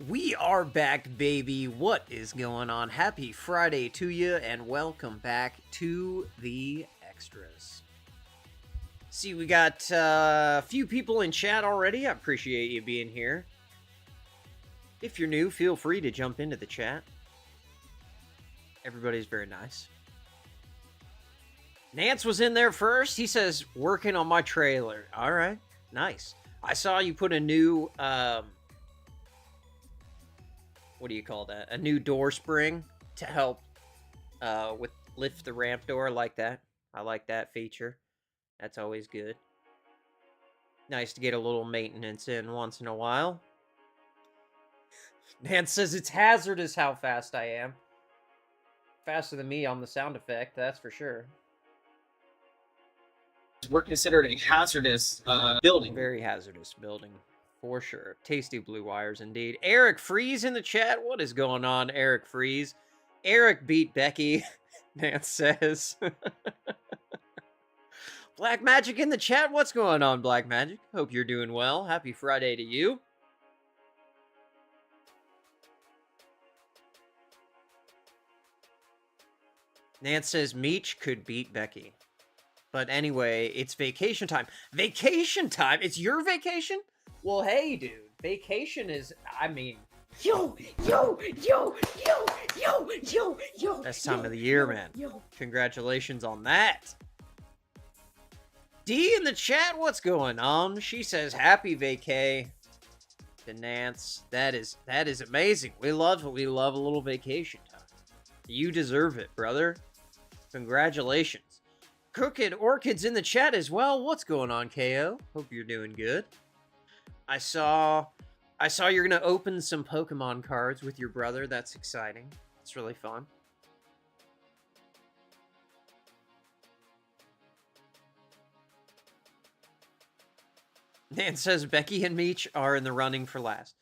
We are back, baby. What is going on? Happy Friday to you, and welcome back to the extras. See, we got a few people in chat already. I appreciate you being here. If you're new, feel free to jump into the chat. Everybody's very nice. Nance was in there first. He says, working on my trailer. All right, nice. I saw you put a new... what do you call that? A new door spring to help with lift the ramp door. Like that. I like that feature. That's always good. Nice to get a little maintenance in once in a while. Nan says it's hazardous how fast I am. Faster than me on the sound effect, that's for sure. We're considered a hazardous building. Very hazardous building. For sure. Tasty blue wires, indeed. Eric Freeze in the chat. What is going on, Eric Freeze? Eric beat Becky, Nance says. Black Magic in the chat. What's going on, Black Magic? Hope you're doing well. Happy Friday to you. Nance says Meech could beat Becky. But anyway, it's vacation time. Vacation time? It's your vacation? Well, hey, dude, vacation is, I mean... Yo! Best time of the year, man. Congratulations on that. D in the chat, what's going on? She says, happy vacay to Nance. That is amazing. We love a little vacation time. You deserve it, brother. Congratulations. Crooked Orchids in the chat as well. What's going on, KO? Hope you're doing good. I saw you're gonna open some Pokemon cards with your brother. That's exciting. It's really fun. Nan says Becky and Meech are in the running for last.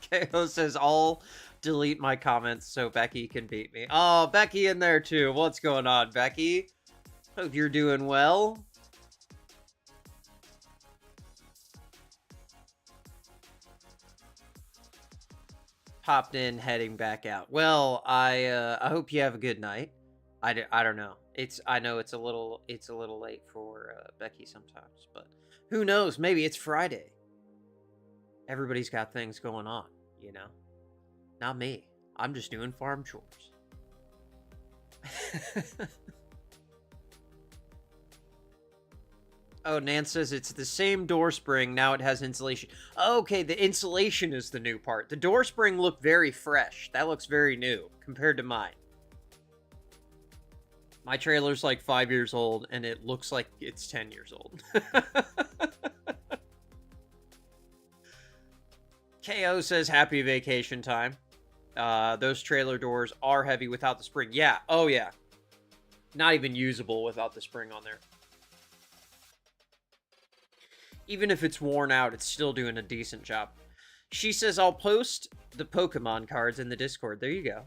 KO says I'll delete my comments so Becky can beat me. Oh, Becky in there too. What's going on, Becky? Hope you're doing well. Popped in, heading back out. Well, I hope you have a good night. I don't know. I know it's a little late for Becky sometimes, but who knows? Maybe it's Friday. Everybody's got things going on, you know? Not me. I'm just doing farm chores. Oh, Nan says it's the same door spring. Now it has insulation. Okay, the insulation is the new part. The door spring looked very fresh. That looks very new compared to mine. My trailer's like 5 years old, and it looks like it's 10 years old. KO says happy vacation time. Those trailer doors are heavy without the spring. Yeah. Oh, yeah. Not even usable without the spring on there. Even if it's worn out, it's still doing a decent job. She says, I'll post the Pokemon cards in the Discord. There you go.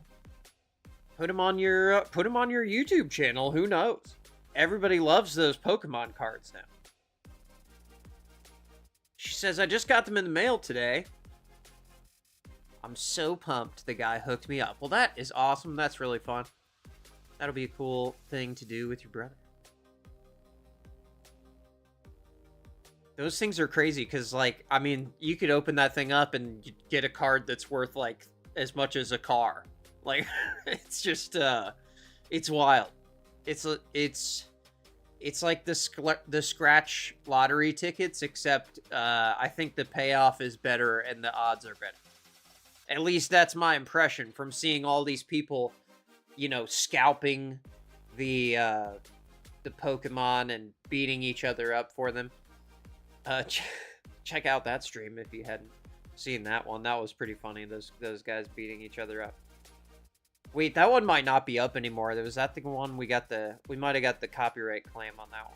Put them on your YouTube channel. Who knows? Everybody loves those Pokemon cards now. She says, I just got them in the mail today. I'm so pumped the guy hooked me up. Well, that is awesome. That's really fun. That'll be a cool thing to do with your brother. Those things are crazy because, like, I mean, you could open that thing up and get a card that's worth, like, as much as a car. Like, it's just, it's wild. It's like the scratch lottery tickets, except I think the payoff is better and the odds are better. At least that's my impression from seeing all these people, you know, scalping the Pokemon and beating each other up for them. Check out that stream if you hadn't seen that one. That was pretty funny. Those guys beating each other up. Wait, that one might not be up anymore. Was that the one we might have got the copyright claim on that one.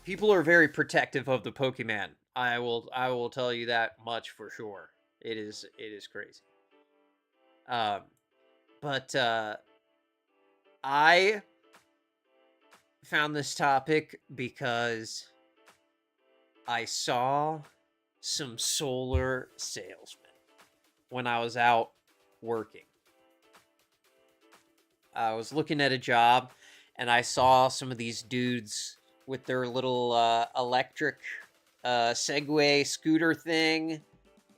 People are very protective of the Pokemon. I will tell you that much for sure. It is crazy. But I found this topic because I saw some solar salesmen when I was out working. I was looking at a job and I saw some of these dudes with their little electric Segway scooter thing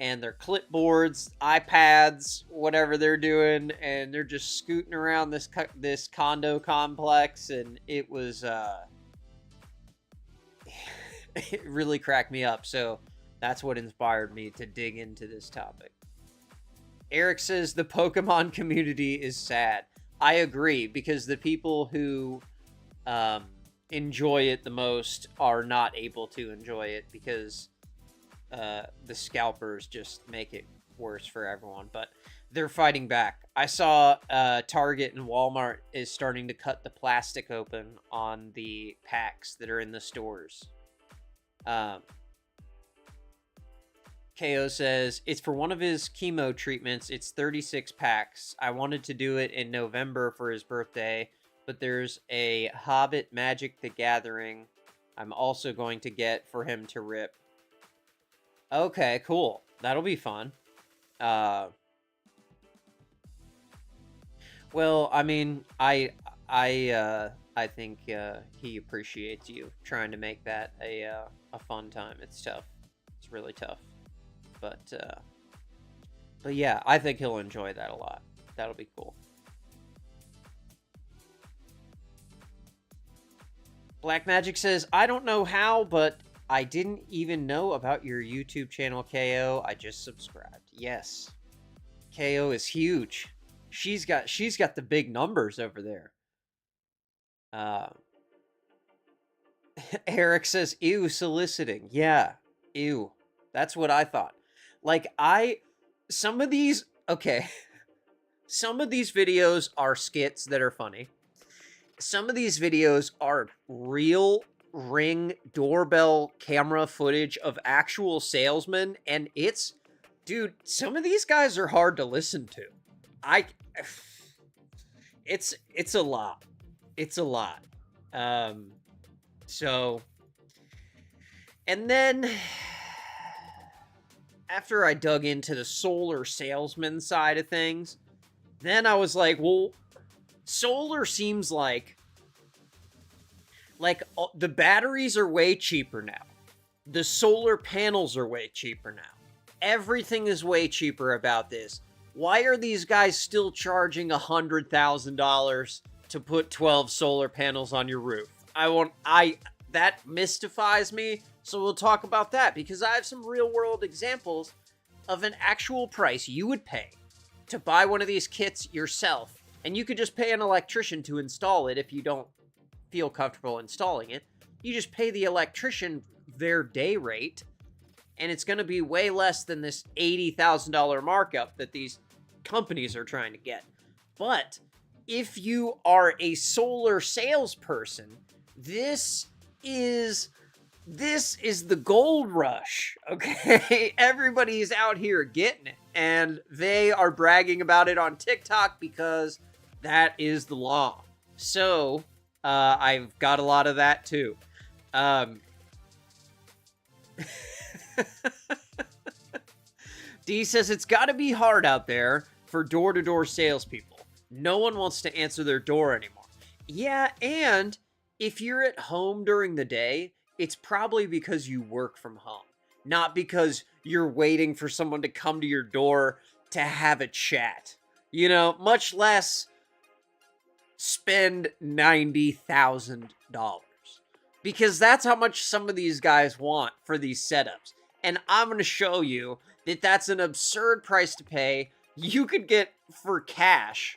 and their clipboards, iPads, whatever they're doing, and they're just scooting around this condo complex, and it was it really cracked me up. So that's what inspired me to dig into this topic. Eric says the Pokemon community is sad. I agree, because the people who enjoy it the most are not able to enjoy it because the scalpers just make it worse for everyone. But they're fighting back. I saw Target and Walmart is starting to cut the plastic open on the packs that are in the stores. KO says, it's for one of his chemo treatments. It's 36 packs. I wanted to do it in November for his birthday, but there's a Hobbit Magic the Gathering I'm also going to get for him to rip. Okay, cool. That'll be fun. Well, I mean, I think he appreciates you trying to make that a fun time. It's tough. It's really tough. But yeah, I think he'll enjoy that a lot. That'll be cool. Black Magic says, I don't know how, but I didn't even know about your YouTube channel, KO. I just subscribed. Yes. KO is huge. She's got the big numbers over there. Eric says, ew, soliciting. Yeah, ew. That's what I thought. Like, some of these videos are skits that are funny. Some of these videos are real Ring doorbell camera footage of actual salesmen, and dude, some of these guys are hard to listen to. It's a lot. It's a lot. So, and then after I dug into the solar salesman side of things, then I was like, well, solar seems like the batteries are way cheaper now. The solar panels are way cheaper now. Everything is way cheaper about this. Why are these guys still charging $100,000 to put 12 solar panels on your roof? That mystifies me. So we'll talk about that, because I have some real world examples of an actual price you would pay to buy one of these kits yourself. And you could just pay an electrician to install it if you don't feel comfortable installing it. You just pay the electrician their day rate, and it's going to be way less than this $80,000 markup that these companies are trying to get. But if you are a solar salesperson, this is the gold rush, okay? Everybody's out here getting it, and they are bragging about it on TikTok because that is the law. So, I've got a lot of that too. D says, it's got to be hard out there for door-to-door salespeople. No one wants to answer their door anymore. Yeah, and if you're at home during the day, it's probably because you work from home, not because you're waiting for someone to come to your door to have a chat. You know, much less spend $90,000. Because that's how much some of these guys want for these setups. And I'm going to show you that that's an absurd price to pay. You could get for cash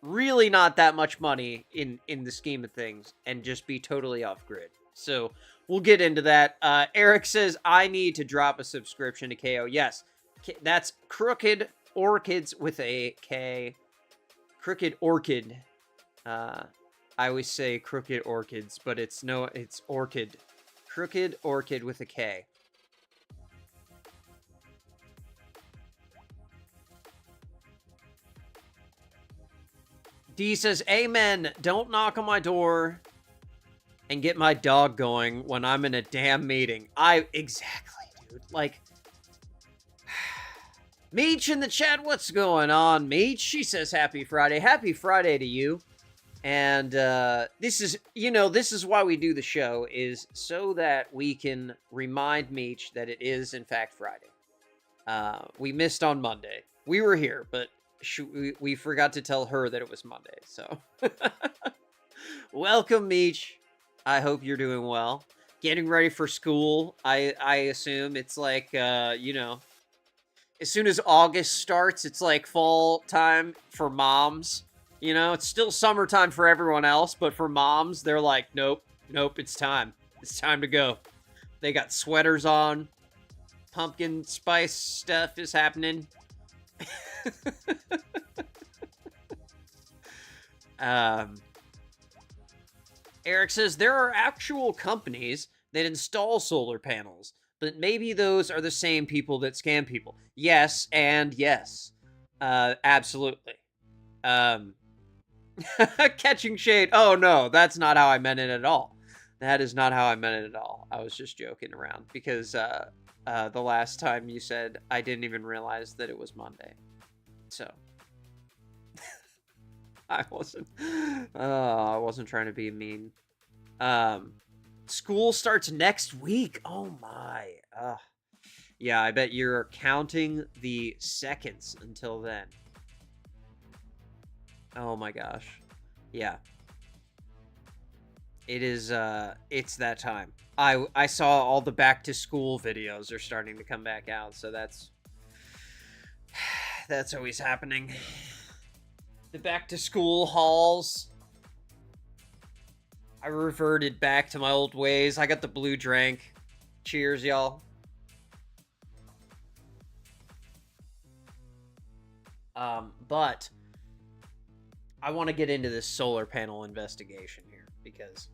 really not that much money in the scheme of things and just be totally off grid. So we'll get into that. Eric says, I need to drop a subscription to KO. Yes, that's Crooked Orchids with a K. Crooked Orchid. I always say Crooked Orchids, but it's Orchid. Crooked Orchid with a K. D says, amen. Don't knock on my door and get my dog going when I'm in a damn meeting. Exactly, dude. Like, Meech in the chat, what's going on, Meech? She says, happy Friday. Happy Friday to you. And this is, this is why we do the show, is so that we can remind Meech that it is, in fact, Friday. We missed on Monday. We were here, but we forgot to tell her that it was Monday. So, welcome, Meech. I hope you're doing well. Getting ready for school. I assume it's like, as soon as August starts, it's like fall time for moms. It's still summertime for everyone else, but for moms, they're like, nope, it's time. It's time to go. They got sweaters on. Pumpkin spice stuff is happening. Eric says, there are actual companies that install solar panels, but maybe those are the same people that scam people. Yes, and yes. Absolutely. Catching shade. Oh, no, that's not how I meant it at all. That is not how I meant it at all. I was just joking around because the last time you said I didn't even realize that it was Monday. So I wasn't trying to be mean. School starts next week. Oh my. Yeah, I bet you're counting the seconds until then. Oh my gosh. Yeah. It is, it's that time. I saw all the back to school videos are starting to come back out, so that's always happening. The back to school hauls. I reverted back to my old ways. I got the blue drink. Cheers, y'all. But I want to get into this solar panel investigation here because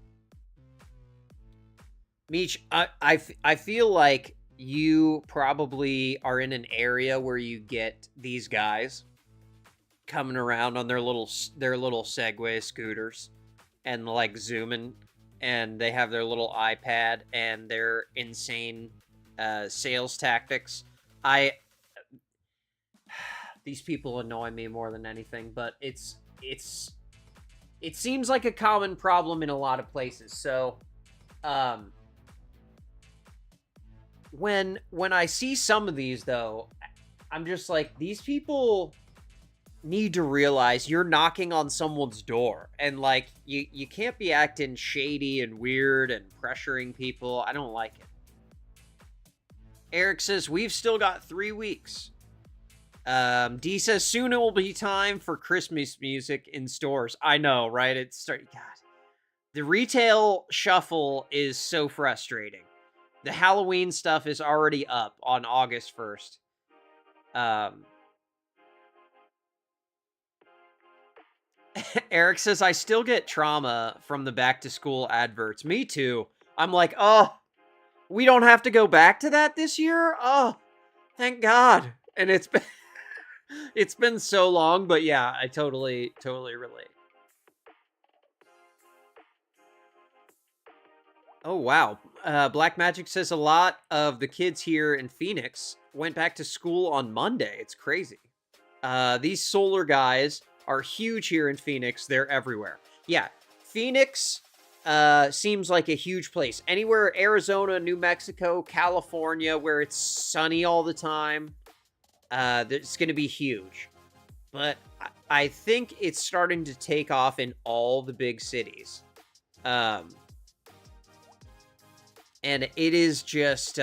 Meech, I feel like you probably are in an area where you get these guys coming around on their little Segway scooters and like zooming, and they have their little iPad and their insane sales tactics. These people annoy me more than anything, but it seems like a common problem in a lot of places. So, when I see some of these, though, I'm just like, these people need to realize you're knocking on someone's door, and like, you can't be acting shady and weird and pressuring people. I don't like it. Eric says, we've still got 3 weeks. D says, soon it will be time for Christmas music in stores. I know, right? God. The retail shuffle is so frustrating. The Halloween stuff is already up on August 1st. Eric says, I still get trauma from the back to school adverts. Me too. I'm like, oh, we don't have to go back to that this year? Oh, thank God. And it's been it's been so long, but yeah, I totally relate. Oh, wow. Black Magic says a lot of the kids here in Phoenix went back to school on Monday. It's crazy. These solar guys are huge here in Phoenix. They're everywhere. Yeah, Phoenix seems like a huge place. Anywhere, Arizona, New Mexico, California, where it's sunny all the time, it's going to be huge. But I think it's starting to take off in all the big cities. And it is just,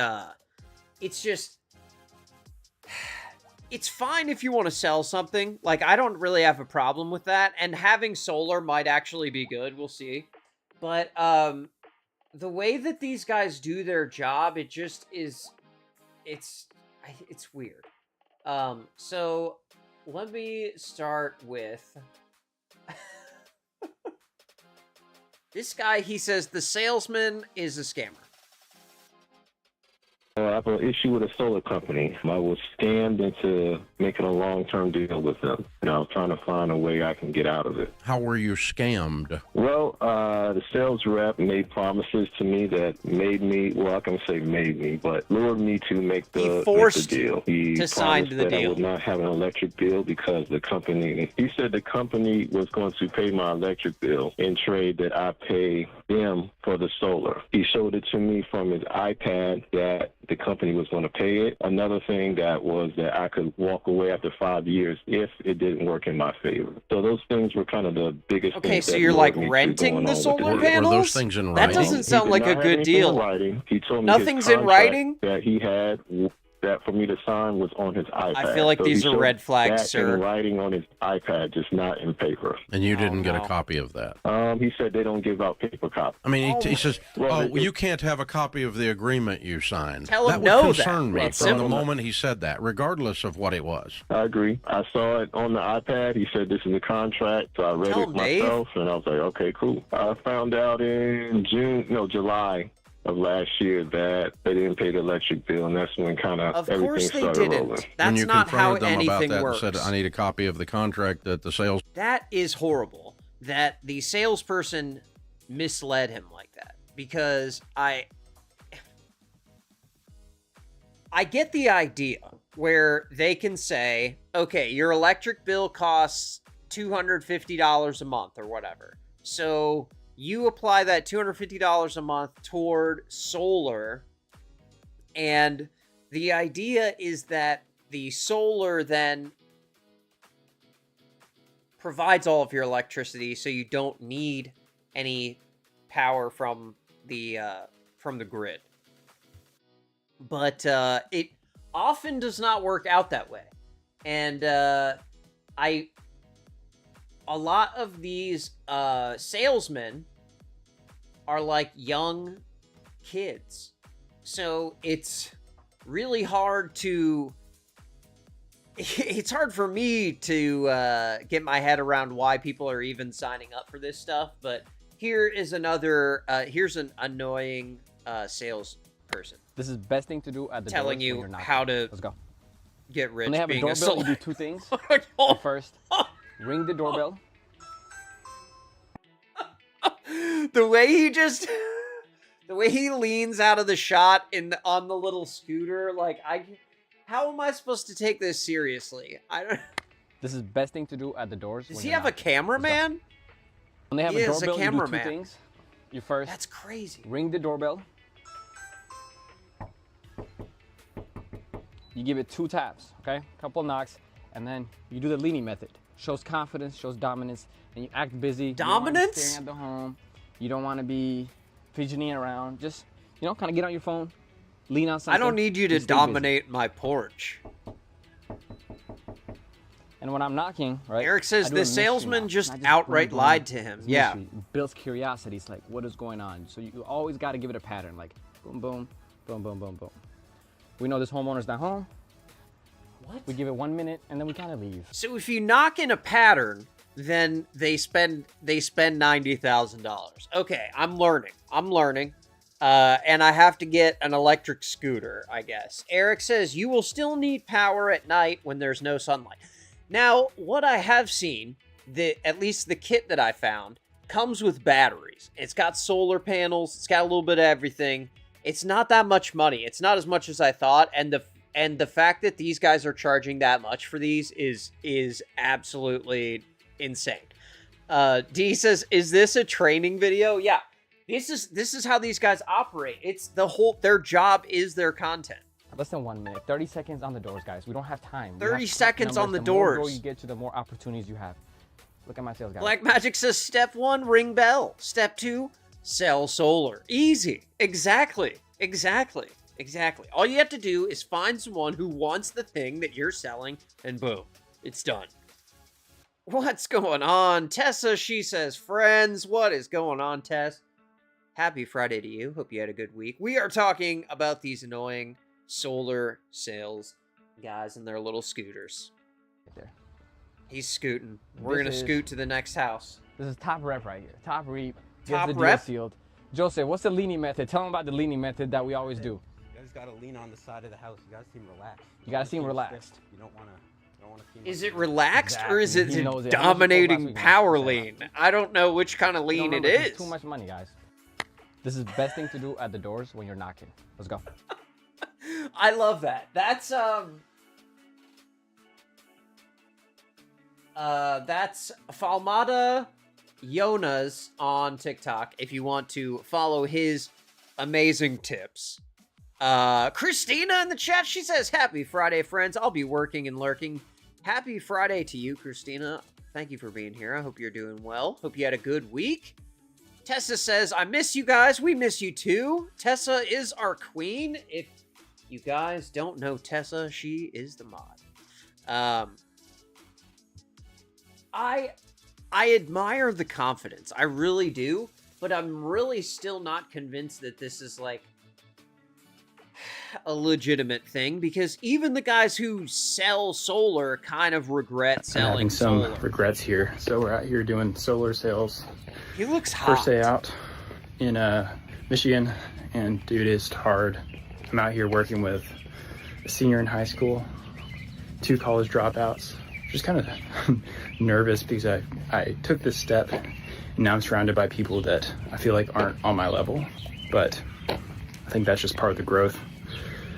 it's fine if you want to sell something. Like, I don't really have a problem with that. And having solar might actually be good. We'll see. But, the way that these guys do their job, it just is, it's weird. So let me start with this guy. He says the salesman is a scammer. have an issue with a solar company. I was scammed into making a long-term deal with them, and I was trying to find a way I can get out of it. How were you scammed? Well, the sales rep made promises to me that made me, well, I can say made me, but lured me to make the deal. He to sign promised the that deal. I would not have an electric bill because the company, he said the company was going to pay my electric bill in trade that I pay them for the solar. He showed it to me from his iPad that the company was going to pay it. Another thing that was that I could walk away after 5 years if it didn't work in my favor. So those things were kind of the biggest things. Okay, so you're like renting the solar panels? Were those things in writing? That doesn't sound like a good deal. He told me Nothing's in writing? that he had that for me to sign was on his iPad. I feel like these are red flags, sir. In writing on his iPad, just not in paper. And you didn't get a copy of that? He said they don't give out paper copies. I mean, he says, you can't have a copy of the agreement you signed. Tell him that would concern me That's from simple. the moment he said that, regardless of what it was. I agree. I saw it on the iPad. He said this is a contract, so I read it myself, and I was like, okay, cool. I found out in July of last year that they didn't pay the electric bill, and that's when kind of everything started rolling. That's not how anything works. And said, I need a copy of the contract that the sales... That is horrible that the salesperson misled him like that, because I get the idea where they can say, okay, your electric bill costs $250 a month or whatever. So you apply that $250 a month toward solar, and the idea is that the solar then provides all of your electricity, so you don't need any power from the grid. But it often does not work out that way, and a lot of these salesmen are like young kids, so it's really hard to. It's hard for me to get my head around why people are even signing up for this stuff. But here is another. Here's an annoying salesperson. This is best thing to do at the telling you how to Let's go. Get rich. When they have being a doorbell, you do two things. First, ring the doorbell. The way he leans out of the shot on the little scooter, like how am I supposed to take this seriously? I don't. This is best thing to do at the doors. Does he have a cameraman? When they have a doorbell, you do two things. You first. That's crazy. Ring the doorbell. You give it 2 taps, okay? Couple knocks, and then you do the leaning method. Shows confidence, shows dominance, and you act busy. Dominance? You staring at the home. You don't want to be fidgeting around. Just, kind of get on your phone, lean on something. I don't need you to dominate my porch. And when I'm knocking, right? Eric says the salesman just outright lied to him. Yeah. It builds curiosity. It's like, what is going on? So you always got to give it a pattern, like boom, boom, boom, boom, boom, boom. We know this homeowner's not home. What? We give it 1 minute and then we kind of leave. So if you knock in a pattern, then they spend $90,000. Okay, I'm learning. And I have to get an electric scooter, I guess. Eric says you will still need power at night when there's no sunlight. Now, what I have seen, at least the kit that I found, comes with batteries. It's got solar panels. It's got a little bit of everything. It's not that much money. It's not as much as I thought. And the fact that these guys are charging that much for these is absolutely insane. D says, is this a training video? Yeah. This is how these guys operate. It's their job is their content. Less than 1 minute. 30 seconds on the doors, guys. We don't have time. 30 seconds on the The doors. more you get to, the more opportunities you have. Look at my sales guys. Black Magic says, step 1, ring bell. Step 2, sell solar. Easy. Exactly. All you have to do is find someone who wants the thing that you're selling, and boom, it's done. What's going on? Tessa, she says, friends, what is going on, Tess? Happy Friday to you. Hope you had a good week. We are talking about these annoying solar sales guys and their little scooters. Right there. He's scooting. We're going to scoot to the next house. This is top rep right here. Top reap. Top gets the rep? deal sealed. Joseph, what's the leaning method? Tell them about the leaning method that we always do. got to lean on the side of the house. You got to seem relaxed. You got to seem relaxed. You don't want to seem Is like it relaxed or is Exactly. it He knows a it. How much did you post last dominating week, man? power Say lean? I don't know which kind of lean it Remember, it's is. too much money, guys. This is the best thing to do at the doors when you're knocking. Let's go. I love that. That's Falmata Jonas on TikTok if you want to follow his amazing tips. Christina in the chat, she says, "Happy Friday, friends. I'll be working and lurking." Happy Friday to you, Christina. Thank you for being here. I hope you're doing well. Hope you had a good week. Tessa says, "I miss you guys. We miss you too." Tessa is our queen. If you guys don't know Tessa, she is the mod. I admire the confidence. I really do, but I'm really still not convinced that this is like a legitimate thing, because even the guys who sell solar kind of regret selling having some solar. regrets here. So we're out here doing solar sales. He looks hot. First day out in Michigan, and dude, it's hard. I'm out here working with a senior in high school, 2 college dropouts. Just kind of nervous because I took this step, and now I'm surrounded by people that I feel like aren't on my level. But I think that's just part of the growth.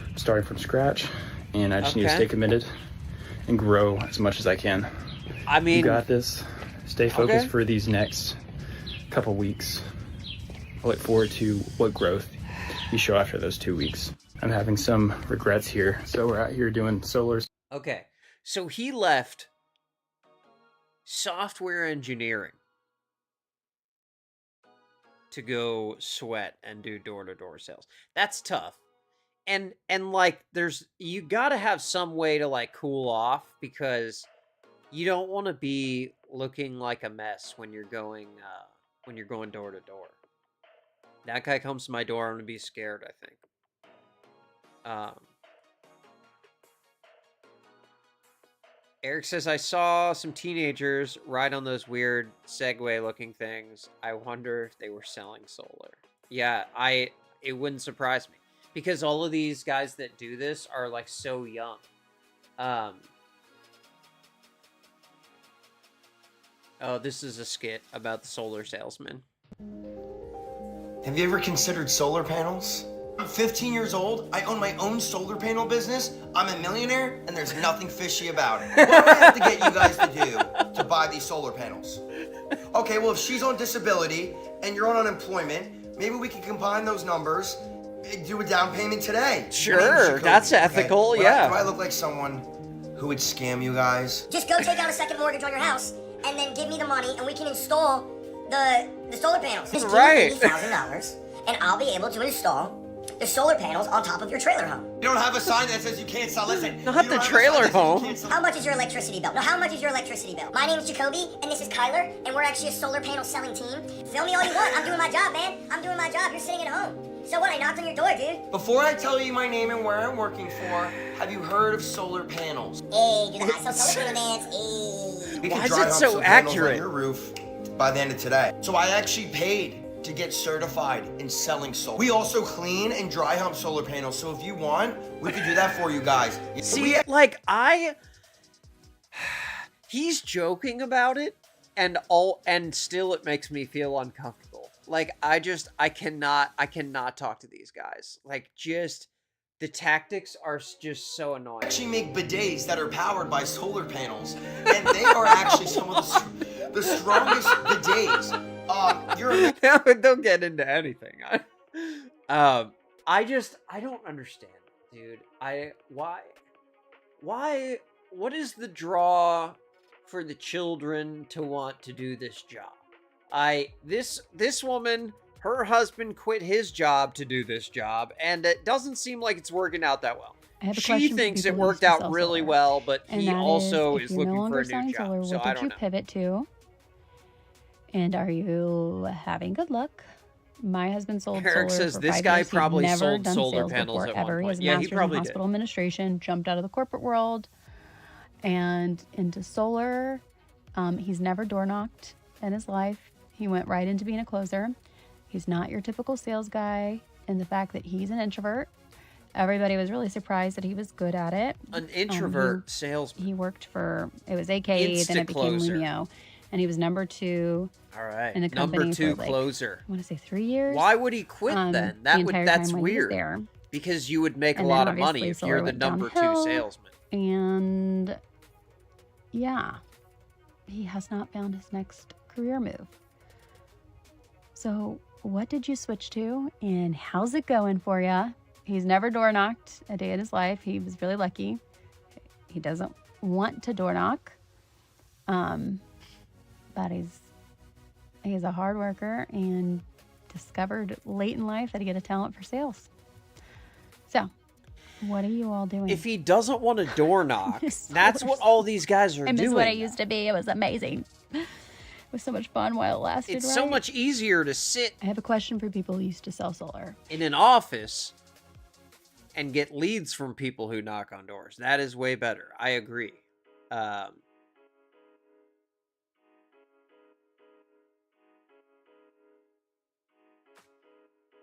I'm starting from scratch, and I just need to stay committed and grow as much as I can. I mean, you got this. Stay focused for these next couple weeks. I look forward to what growth you show after those 2 weeks. I'm having some regrets here. So we're out here doing solar. Okay, so he left software engineering to go sweat and do door-to-door sales. That's tough. And like, you gotta have some way to like cool off, because you don't want to be looking like a mess when you're going door to door. That guy comes to my door, I'm gonna be scared, I think. Eric says, "I saw some teenagers ride on those weird Segway looking things. I wonder if they were selling solar." Yeah, it wouldn't surprise me, because all of these guys that do this are like so young. Oh, this is a skit about the solar salesman. Have you ever considered solar panels? I'm 15 years old, I own my own solar panel business, I'm a millionaire, and there's nothing fishy about it. What do I have to get you guys to do to buy these solar panels? Okay, well, if she's on disability and you're on unemployment, maybe we can combine those numbers and do a down payment today. Sure, that's ethical, yeah. Do I look like someone who would scam you guys? Just go take out a second mortgage on your house and then give me the money and we can install the solar panels. Just right. Give me $80,000 and I'll be able to install the solar panels on top of your trailer home. You don't have a sign that says you can't sell. Listen, not the trailer home. How much is your electricity bill? No, how much is your electricity bill? My name is Jacoby, and this is Kyler, and we're actually a solar panel selling team. Film me all you want. I'm doing my job, man. I'm doing my job. You're sitting at home. So what? I knocked on your door, dude. Before I tell you my name and where I'm working for, have you heard of solar panels? Hey, do the high solar panel dance. Hey. We Why can is dry it hump so some panels accurate? on your roof by the end of today. So I actually paid to get certified in selling solar. We also clean and dry hump solar panels. So if you want, we could do that for you guys. See, he's joking about it, and still it makes me feel uncomfortable. Like, I cannot talk to these guys. Like, just the tactics are just so annoying. Actually make bidets that are powered by solar panels, and they are actually some of the strongest bidets. Don't get into anything. I don't understand, dude. Why? What is the draw for the children to want to do this job? This woman, her husband quit his job to do this job, and it doesn't seem like it's working out that well. She thinks it worked out really well, but he also is looking for a new job. So I don't know. Pivot to? And are you having good luck? My husband sold Eric solar says for this 5 guy years. He's probably never sold done solar sales panels before, at one ever. He has point. a Yeah, he master's in probably hospital did. administration, jumped out of the corporate world and into solar. He's never door knocked in his life. He went right into being a closer. He's not your typical sales guy, and the fact that he's an introvert everybody was really surprised that he was good at it. An introvert salesman. He worked for, it was AKA, then it became closer. Lumio. And he was number 2 All right. in the company Number 2 for, like, closer. I want to say 3 years. Why would he quit then? That's weird. There. Because you would make a And lot then of money obviously if you're Solar the went number 2 downhill. salesman. And yeah, he has not found his next career move. So what did you switch to and how's it going for you? He's never door knocked a day in his life. He was really lucky. He doesn't want to door knock. But he's a hard worker and discovered late in life that he had a talent for sales. So, what are you all doing? If he doesn't want to door knock, that's what all these guys are I miss doing. what I used to be. It was amazing. It was so much fun while it lasted. It's so right? much easier to sit I have a question for people who used to sell solar. in an office and get leads from people who knock on doors. That is way better. I agree.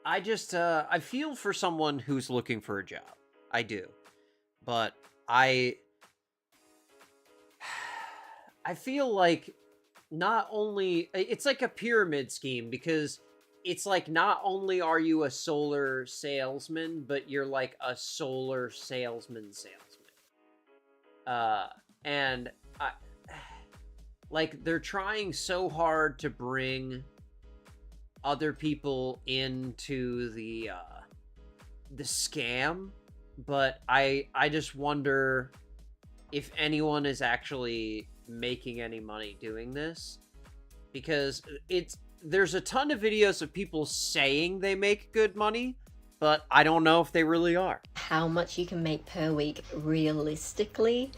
I feel for someone who's looking for a job. I do. But I feel like not only, it's like a pyramid scheme, because it's like not only are you a solar salesman, but you're like a solar salesman. And like they're trying so hard to bring other people into the scam, but I just wonder if anyone is actually making any money doing this, because there's a ton of videos of people saying they make good money, but I don't know if they really are. How much you can make per week realistically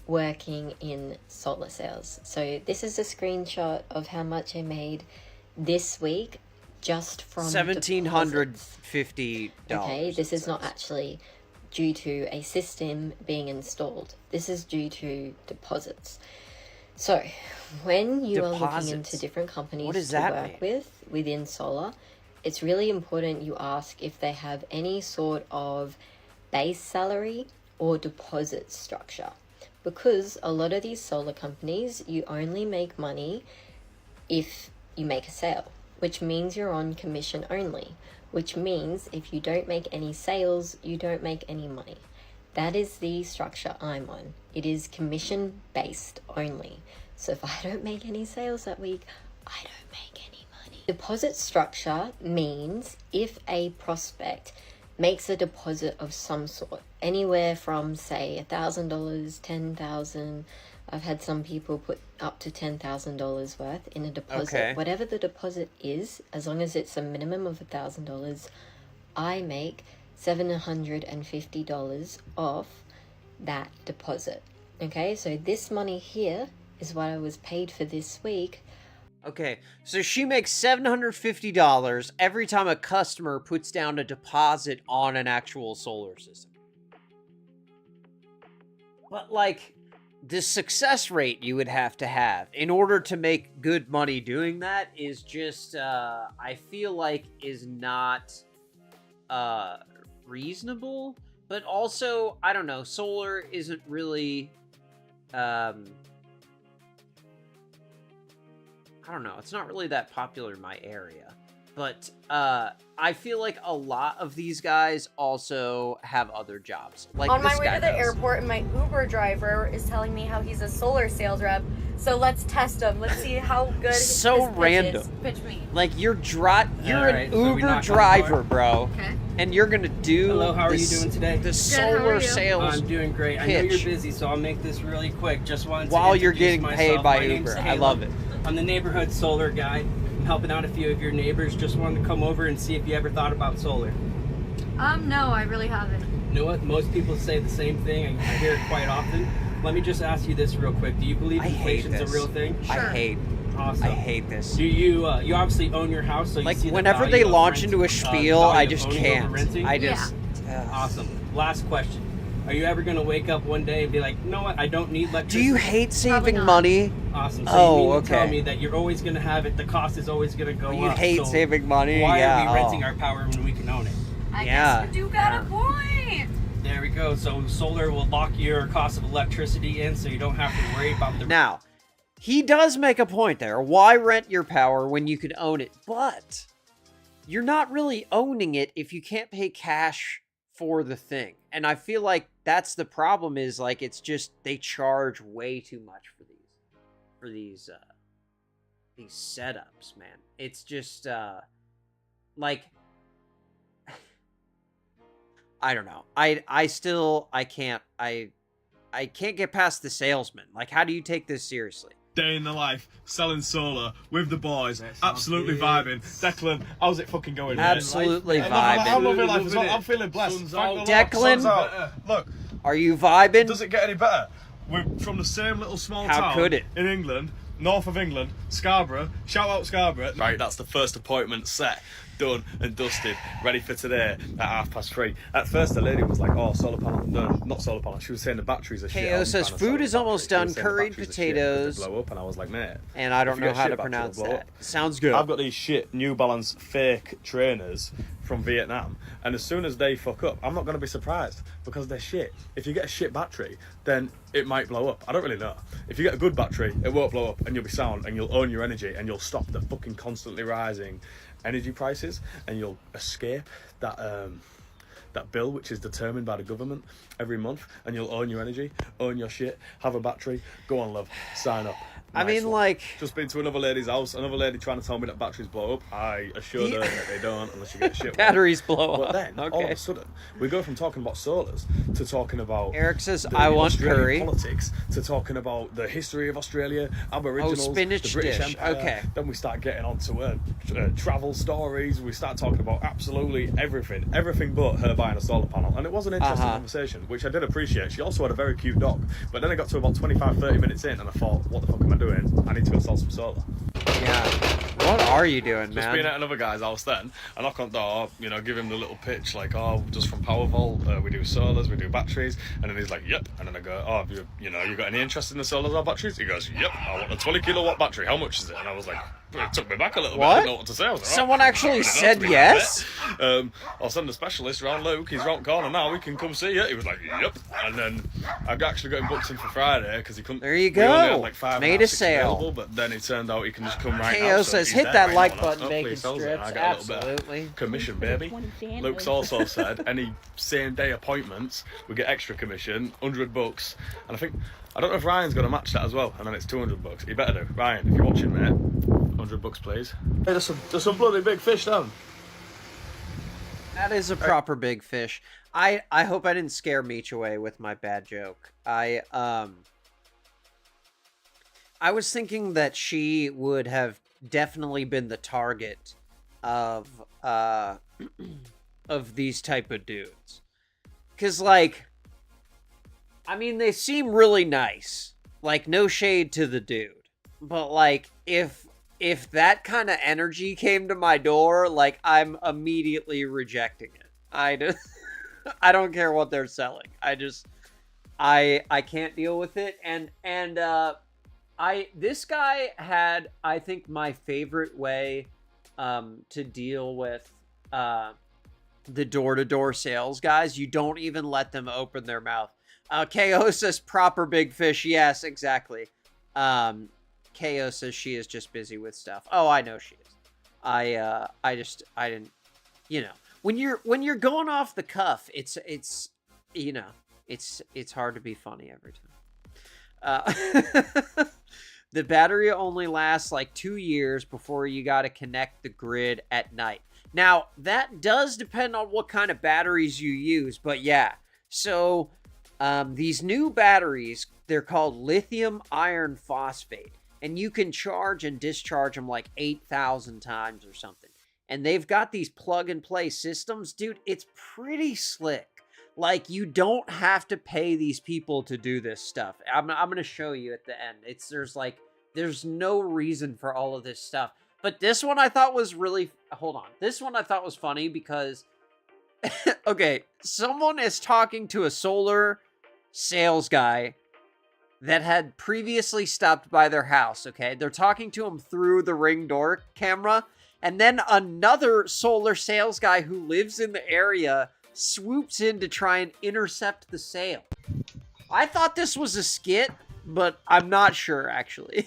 working in solar sales. So this is a screenshot of how much I made this week just from $1,750. Okay, this is not actually due to a system being installed. This is due to deposits. So when you are looking into different companies to work with within solar, it's really important you ask if they have any sort of base salary or deposit structure, because a lot of these solar companies, you only make money if you make a sale, which means you're on commission only, which means if you don't make any sales, you don't make any money. That is the structure I'm on. It is commission based only. So if I don't make any sales that week, I don't make any money. Deposit structure means if a prospect makes a deposit of some sort, anywhere from say $1,000, $10,000. I've had some people put up to $10,000 worth in a deposit. Okay. Whatever the deposit is, as long as it's a minimum of $1,000, I make $750 off that deposit. Okay, so this money here is what I was paid for this week. Okay, so she makes $750 every time a customer puts down a deposit on an actual solar system. But, like, the success rate you would have to have in order to make good money doing that is just, I feel like is not reasonable. But also, I don't know, solar isn't really... I don't know, it's not really that popular in my area. But I feel like a lot of these guys also have other jobs. Like on my this way guy to the does. airport, and my Uber driver is telling me how he's a solar sales rep. So let's test him. Let's see how good So his pitch random. is. Pitch me. Like you're Alright, an so we Uber knock on the driver, door. bro. Okay. And you're gonna do Hello, how are you this- doing today? The how are solar you? sales I'm doing great. I know you're pitch busy, so I'll make this really quick. Just wanted to while you're introduce getting paid myself. by My name's Uber. I Caleb. love it. I'm the neighborhood solar guy. I'm helping out a few of your neighbors. Just wanted to come over and see if you ever thought about solar. No, I really haven't. You know what? Most people say the same thing. I hear it quite often. Let me just ask you this real quick. Do you believe I hate inflation's a this. real thing? I hate Awesome. I hate this. Do you you obviously own your house, so you Like see the whenever value they of launch rent- into a the spiel, value I of just owning over can't. renting? I just Awesome. Last question. Are you ever going to wake up one day and be like, you know what, I don't need electricity? Do you hate saving not. money? Awesome. So Oh, you mean to tell okay. me that you're always going to have it, the cost is always going to go You up. hate so saving money? why Yeah, are we renting oh. our power when we can own it? I Yeah, guess you do got a point. point. There we go. So solar will lock your cost of electricity in, so you don't have to worry about the. Now, he does make a point there. Why rent your power when you can own it? But you're not really owning it if you can't pay cash for the thing. And I feel like that's the problem, is like it's just they charge way too much for these setups, man. It's just like I don't know. I can't get past the salesman. Like, how do you take this seriously? Day in the life, selling solar with the boys, absolutely vibing. Declan, how's it fucking going? Absolutely mate? vibing. I'm loving life as well. I'm feeling blessed. Declan, look, are you vibing? Does it get any better? We're from the same little small town. How could it? In England, north of England, Scarborough. Shout out Scarborough. Right, that's the first appointment set. Done and dusted, ready for today at 3:30. At first, the lady was like, "Oh, solar panel." No, not solar panel. She was saying the batteries are shit. KO says food is almost done. Curried potatoes. Blow up, and I was like, "Mate." And I don't know how to pronounce that. Sounds good. I've got these shit New Balance fake trainers from Vietnam, and as soon as they fuck up, I'm not going to be surprised because they're shit. If you get a shit battery, then it might blow up. I don't really know. If you get a good battery, it won't blow up, and you'll be sound, and you'll own your energy, and you'll stop the fucking constantly rising energy prices, and you'll escape that that bill which is determined by the government every month, and you'll own your energy, own your shit, have a battery, go on love, sign up. I mean, like, just been to another lady's house, another lady trying to tell me that batteries blow up. I assured her that they don't unless you get a shit batteries blow up. But then, all of a sudden, we go from talking about solars to talking about Eric says, I want curry. Politics to talking about the history of Australia, Aboriginals, spinach the British dish. Empire. Okay. Then we start getting on to travel stories. We start talking about absolutely everything but her buying a solar panel. And it was an interesting conversation, which I did appreciate. She also had a very cute dog. But then I got to about 25-30 minutes in, and I thought, what the fuck am I doing? I need to go sell some solar. Yeah. What are you doing, man? Just being at another guy's house then, I knock on the door, you know, give him the little pitch, like, oh, just from Powervault, we do solars, we do batteries, and then he's like, yep, and then I go, oh, have you got any interest in the solars or batteries? He goes, yep, I want a 20 kilowatt battery, how much is it? And I was like, it took me back a little bit, I didn't know what to say. I was like, someone actually said yes? I'll send a specialist round Luke, he's round corner now, we can come see you. He was like, yep, and then I actually got him booked in for Friday, because he couldn't. There you we only go, had like 5 made a sale. available, but then it turned out he can just come right now. KO says, he's hit that right like now, button, hopefully bacon he sells it, and strips, I get a little bit absolutely. of commission, baby. Luke's also said any same day appointments we get extra commission, $100, and I don't know if Ryan's going to match that as well, and then it's $200. He better do. Ryan, if you're watching, mate, $100, please. Hey, there's some bloody big fish down. That is a proper big fish. I hope I didn't scare Meech away with my bad joke. I was thinking that she would have definitely been the target of these type of dudes. 'Cause, like, I mean, they seem really nice. Like, no shade to the dude. But, like, if that kind of energy came to my door, like, I'm immediately rejecting it. I don't care what they're selling. I can't deal with it. And this guy had, I think, my favorite way to deal with the door-to-door sales guys. You don't even let them open their mouth. KO says proper big fish. Yes, exactly. KO says she is just busy with stuff. Oh, I know she is. I didn't, you know, when you're going off the cuff, it's you know, it's hard to be funny every time. The battery only lasts like 2 years before you got to connect the grid at night. Now, that does depend on what kind of batteries you use, but yeah. So, these new batteries, they're called lithium iron phosphate, and you can charge and discharge them like 8,000 times or something. And they've got these plug-and-play systems. Dude, it's pretty slick. Like, you don't have to pay these people to do this stuff. I'm going to show you at the end. There's no reason for all of this stuff. But this one I thought was really... Hold on. This one I thought was funny because... okay, someone is talking to a solar sales guy that had previously stopped by their house, okay? They're talking to him through the Ring door camera. And then another solar sales guy who lives in the area swoops in to try and intercept the sale. I thought this was a skit, but I'm not sure, actually.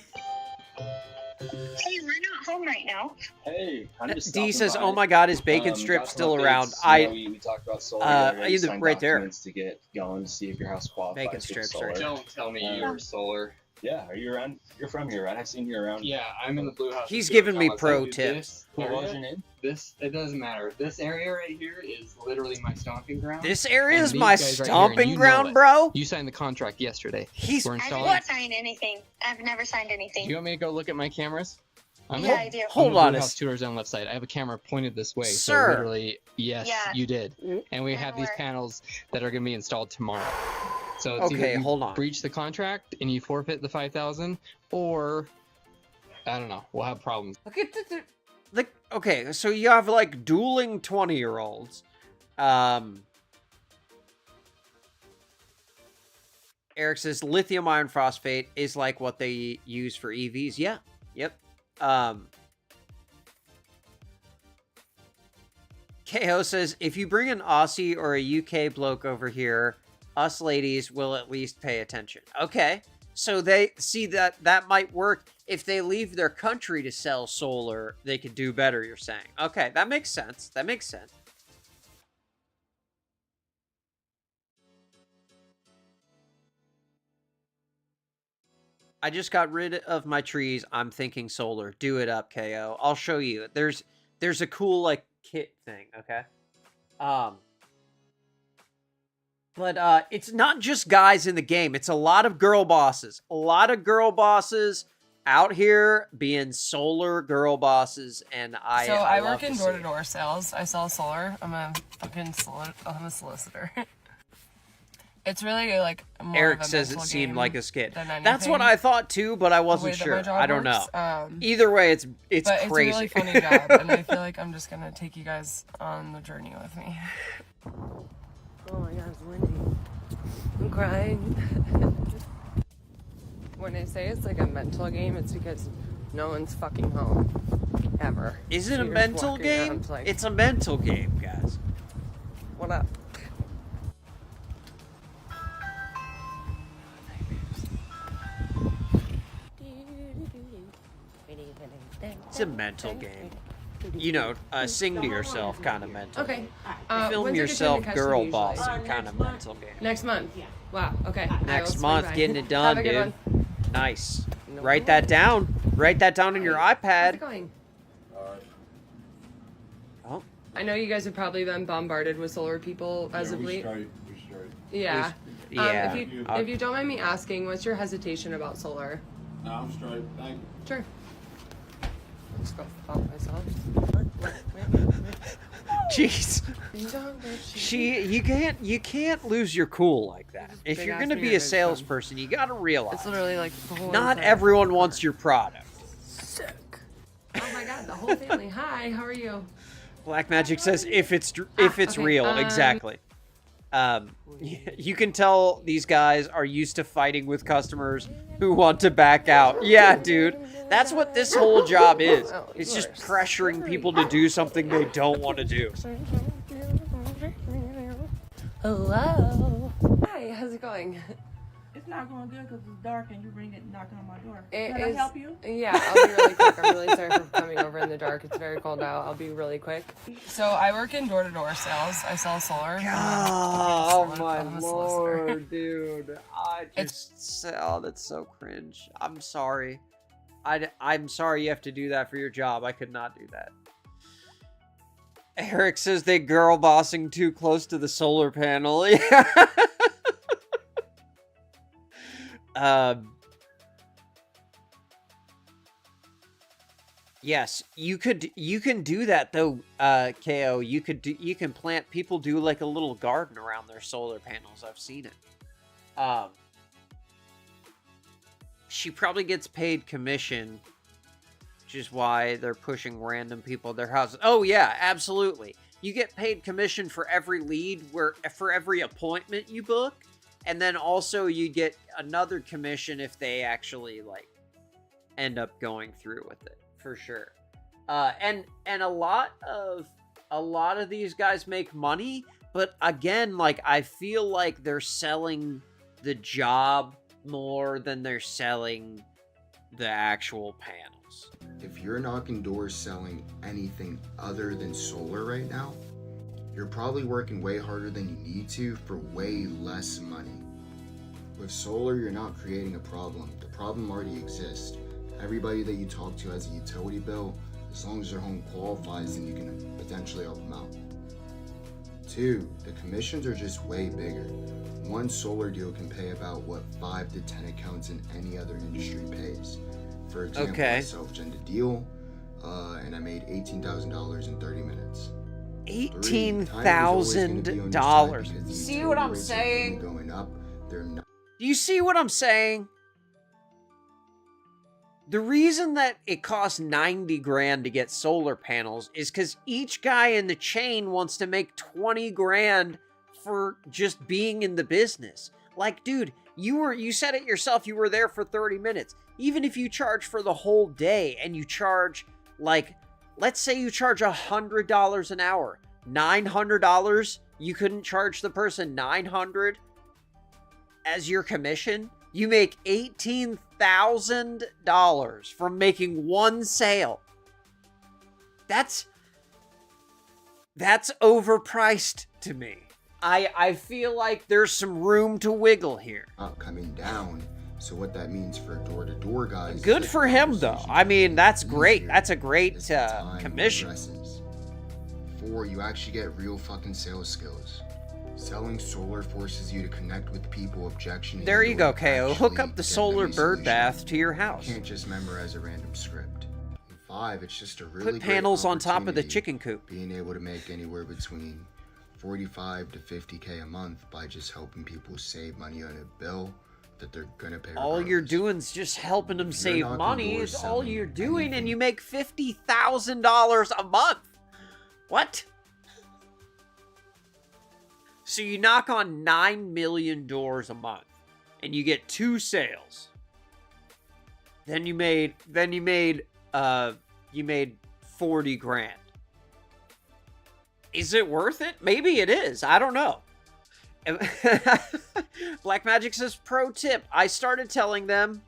Hey, we're not home right now. Hey, I'm just D says, by. "Oh my God, is Bacon Strip got some still updates. around?" We talked about solar. Either signed right there. documents to get going to see if your house qualifies Bacon for Strips, solar. right. Don't tell me you're solar. Yeah, are you around? You're from here, right? I've seen you around. Yeah, I'm in the blue house. He's giving me pro tips. What was your name? This, it doesn't matter. This area right here is literally my stomping ground. This area And is these my guys right here, stomping and you know ground, it. bro? You signed the contract yesterday. He's We're I installing. didn't sign anything. I've never signed anything. Do you want me to go look at my cameras? Yeah, I do. Hold on a House 2 doors on the left side. I have a camera pointed this way. Sir. So literally, yes, Yeah. you did. And we have these panels that are going to be installed tomorrow. So it's Okay, either you hold on. breach the contract and you forfeit the $5,000, or I don't know. We'll have problems. Look at okay, so you have like dueling 20-year-olds. Eric says lithium iron phosphate is like what they use for EVs. Yeah. Yep. KO says if you bring an Aussie or a UK bloke over here, us ladies will at least pay attention. Okay. So they see that might work. If they leave their country to sell solar, they could do better, you're saying. Okay, that makes sense. That makes sense. I just got rid of my trees. I'm thinking solar. Do it up, KO. I'll show you. There's a cool like kit thing, okay? But it's not just guys in the game. It's a lot of girl bosses. A lot of girl bosses out here being solar girl bosses, and I work in door-to-door sales. I sell solar. I'm a solicitor. It's really like more Eric of a says it mental seemed game like a skit. than That's what anything. I thought too, but I The way wasn't that sure. my job I don't know. works, Either way, it's but crazy. it's a really funny job, and I feel like I'm just gonna take you guys on the journey with me. Oh my God, it's windy. I'm crying. When I say it's like a mental game, it's because no one's fucking home ever. Is it So a you're just mental walking game? around like, It's a mental game, guys. what up? It's a mental game. You know, sing to yourself kind of mental. Okay. Film when's your yourself return to girl custody bossing kind of mental game. Next month. Wow. Okay. I will Next swing month, by. getting it Have done, a good dude. one. Nice. Write that down. Write that down on your How's it iPad. going? Oh. I know you guys have probably been bombarded with solar people as of late. Yeah. Yeah. If you don't mind me asking, what's your hesitation about solar? No, I'm straight. Thank you. Sure. Let's go fuck myself. Jeez. You can't lose your cool like that. If Big you're ass gonna be mirror a is fun. salesperson, you gotta realize It's literally like the whole not inside. everyone wants your product. Sick. Oh my God, the whole family. Hi, how are you? Black Magic says if it's okay, real, exactly. You can tell these guys are used to fighting with customers who want to back out. Yeah, dude. That's what this whole job is. It's just pressuring people to do something they don't want to do. Hello. Hi, how's it going? It's not going good because it's dark and you ring it knocking on my door. It Can I is- help you? Yeah, I'll be really quick. I'm really sorry for coming over in the dark. It's very cold out. I'll be really quick. So I work in door-to-door sales. I sell solar. Oh my I'm a solicitor. lord, dude. Oh, that's so cringe. I'm sorry. I'm sorry you have to do that for your job. I could not do that. Eric says they girl bossing too close to the solar panel. Yes, you can do that though, KO. You can plant, people do like a little garden around their solar panels. I've seen it. She probably gets paid commission, which is why they're pushing random people at their houses. Oh yeah, absolutely. You get paid commission for every lead, for every appointment you book, and then also you get another commission if they actually like end up going through with it, for sure. And a lot of these guys make money, but again, like, I feel like they're selling the job more than they're selling the actual panels. If you're knocking doors selling anything other than solar right now, you're probably working way harder than you need to for way less money. With solar, you're not creating a problem. The problem already exists. Everybody that you talk to has a utility bill. As long as their home qualifies, then you can potentially help them out. 2, the commissions are just way bigger. One solar deal can pay about what 5 to 10 accounts in any other industry pays. For example, I self-gened a deal, and I made $18,000 in 30 minutes. $18,000. See what I'm saying? Going up, they're not. Do you see what I'm saying? The reason that it costs 90 grand to get solar panels is because each guy in the chain wants to make 20 grand for just being in the business. Like, dude, you said it yourself, you were there for 30 minutes. Even if you charge for the whole day and you charge, like, let's say you charge $100 an hour, $900, you couldn't charge the person $900 as your commission. You make $18,000 from making one sale. That's overpriced to me. I feel like there's some room to wiggle here. Coming down. So what that means for door-to-door guys. Good for him, though. I mean, that's great. That's a great commission. 4, you actually get real fucking sales skills. Selling solar forces you to connect with people objection. There you go, KO. Hook up the solar bird bath to your house. You can't just memorize a random script. 5, it's just a really put panels on top of the chicken coop. Being able to make anywhere between 45 to 50K a month by just helping people save money on a bill that they're gonna pay. All you're doing is just helping them save money. Is all you're doing, and you make $50,000 a month. What? So you knock on 9 million doors a month, and you get 2 sales. Then you made 40 grand. Is it worth it? Maybe it is. I don't know. Black Magic says, pro tip, I started telling them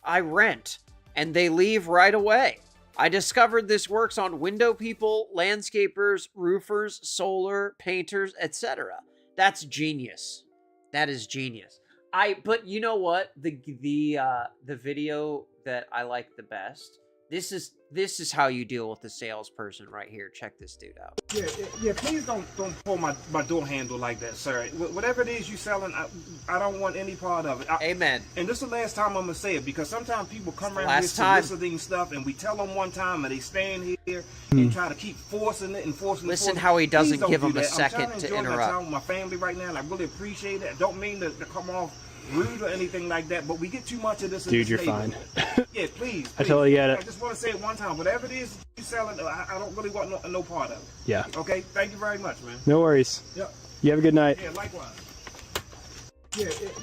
I rent, and they leave right away. I discovered this works on window people, landscapers, roofers, solar, painters, etc. That's genius. That is genius. But you know what? The video that I like the best. This is how you deal with the salesperson right here. Check this dude out. Yeah. Please don't pull my door handle like that, sir. Whatever it is you selling, I don't want any part of it. Amen. And this is the last time I'm gonna say it, because sometimes people come around here soliciting stuff, and we tell them one time, and they stand here and try to keep forcing it and forcing it. Listen how he doesn't give him a second to interrupt. I'm trying to enjoy my time with my family right now, and I really appreciate it. I don't mean to come off rude or anything like that, but we get too much of this. Dude, you're fine. Yeah, please. I totally get it. I just want to say it one time. Whatever it is you selling, I don't really want no part of it. Yeah. Okay. Thank you very much, man. No worries. Yep. You have a good night. Yeah, likewise.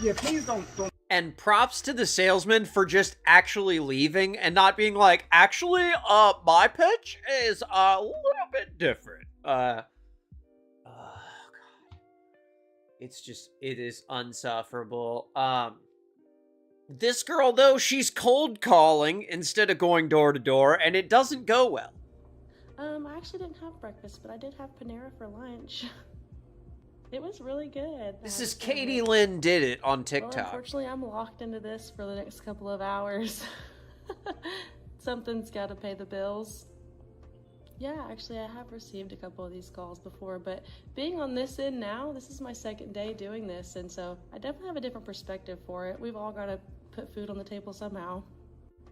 Yeah. Please don't. And props to the salesman for just actually leaving and not being like, actually, my pitch is a little bit different. God. It is unsufferable. This girl, though, she's cold calling instead of going door to door, and it doesn't go well. I actually didn't have breakfast, but I did have Panera for lunch. It was really good. This is Katie Lynn did it on TikTok. Well, unfortunately, I'm locked into this for the next couple of hours. Something's got to pay the bills. Yeah, actually, I have received a couple of these calls before, but being on this end now, this is my second day doing this, and so I definitely have a different perspective for it. We've all got to put food on the table somehow.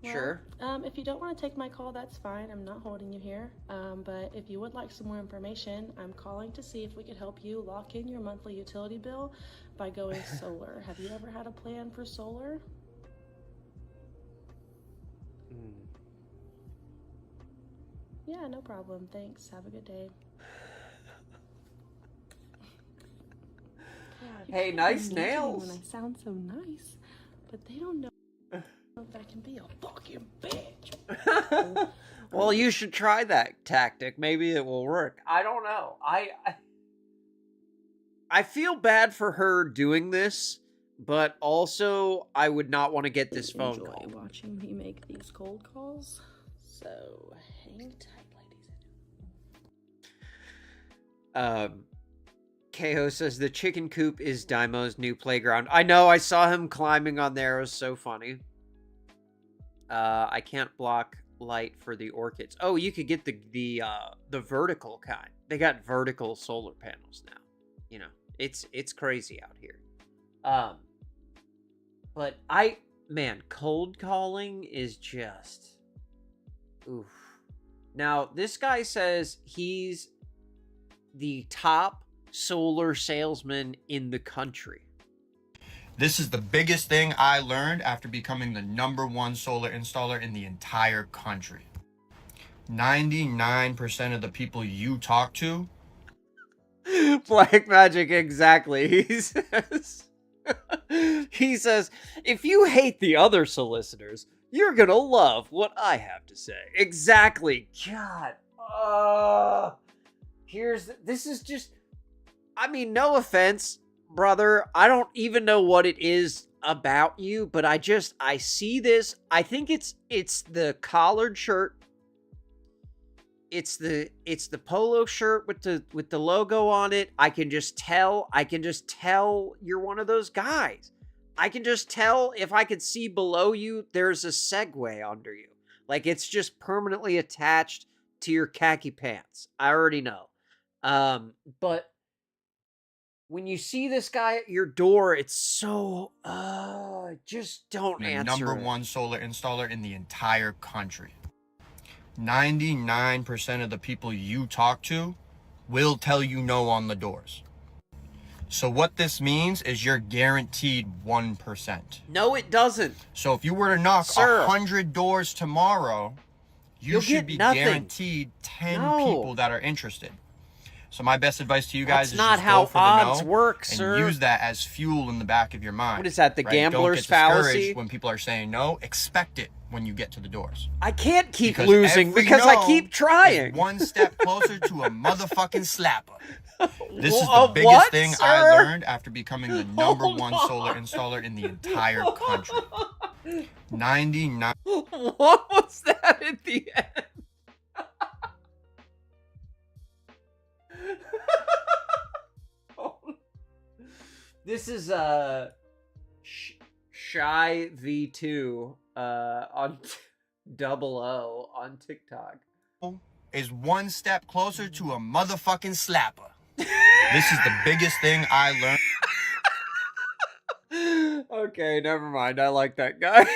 Well, sure. If you don't want to take my call, that's fine. I'm not holding you here. But if you would like some more information, I'm calling to see if we could help you lock in your monthly utility bill by going solar. Have you ever had a plan for solar? Yeah, no problem. Thanks. Have a good day. God, hey, nice nails. When I sound so nice, but they don't know if I can be a fucking bitch. Well, you should try that tactic. Maybe it will work. I don't know. I feel bad for her doing this, but also I would not want to get this phone call. Enjoy watching me make these cold calls. So hang tight, ladies. Keho says the chicken coop is Daimo's new playground. I know, I saw him climbing on there. It was so funny. I can't block light for the orchids. Oh, you could get the vertical kind. They got vertical solar panels now. You know, it's crazy out here. But man, cold calling is just oof. Now, this guy says he's the top solar salesman in the country. This is the biggest thing I learned after becoming the #1 solar installer in the entire country. 99% of the people you talk to... Black Magic, exactly. He says, if you hate the other solicitors, you're gonna love what I have to say. Exactly. God. This is just, I mean, no offense, brother. I don't even know what it is about you, but I see this. I think it's the collared shirt. It's the polo shirt with the logo on it. I can just tell you're one of those guys. I can just tell if I could see below you, there's a Segway under you. Like it's just permanently attached to your khaki pants. I already know. But when you see this guy at your door, it's so, just don't answer it. #1 solar installer in the entire country. 99% of the people you talk to will tell you no on the doors. So what this means is you're guaranteed 1%. No, it doesn't. So if you were to knock 100 doors tomorrow, you should be guaranteed 10 people that are interested. So my best advice to you guys is not just how go for odds the no work, and sir. use that as fuel in the back of your mind. What is that, the gambler's Don't get fallacy? discouraged when people are saying no. Expect it when you get to the doors. I can't keep losing because I keep trying. One step closer to a motherfucking slapper. This is the biggest thing I learned after becoming the #1 solar installer in the entire country. 99. What was that at the end? This is Shy V2 on 00 on TikTok. Is one step closer to a motherfucking slapper. This is the biggest thing I learned. Okay, never mind. I like that guy.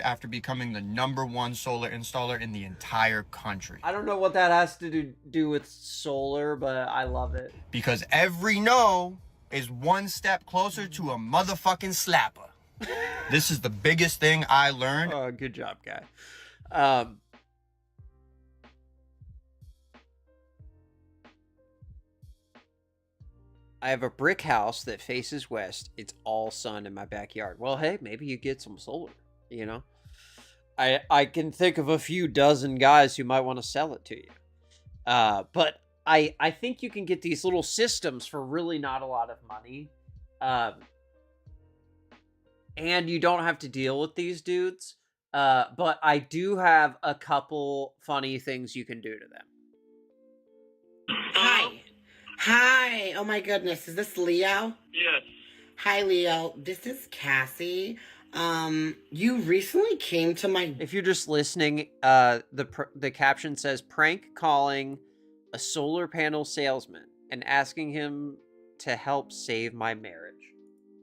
After becoming the #1 solar installer in the entire country. I don't know what that has to do with solar, but I love it. Because every no is one step closer to a motherfucking slapper. This is the biggest thing I learned. Oh, good job, guy. I have a brick house that faces west. It's all sun in my backyard. Well, hey, maybe you get some solar, you know? I can think of a few dozen guys who might want to sell it to you. But I think you can get these little systems for really not a lot of money. And you don't have to deal with these dudes. But I do have a couple funny things you can do to them. Hi. Hi. Oh my goodness. Is this Leo? Yes. Hi, Leo. This is Cassie. You recently came to my... If you're just listening, the caption says, prank calling a solar panel salesman and asking him to help save my marriage.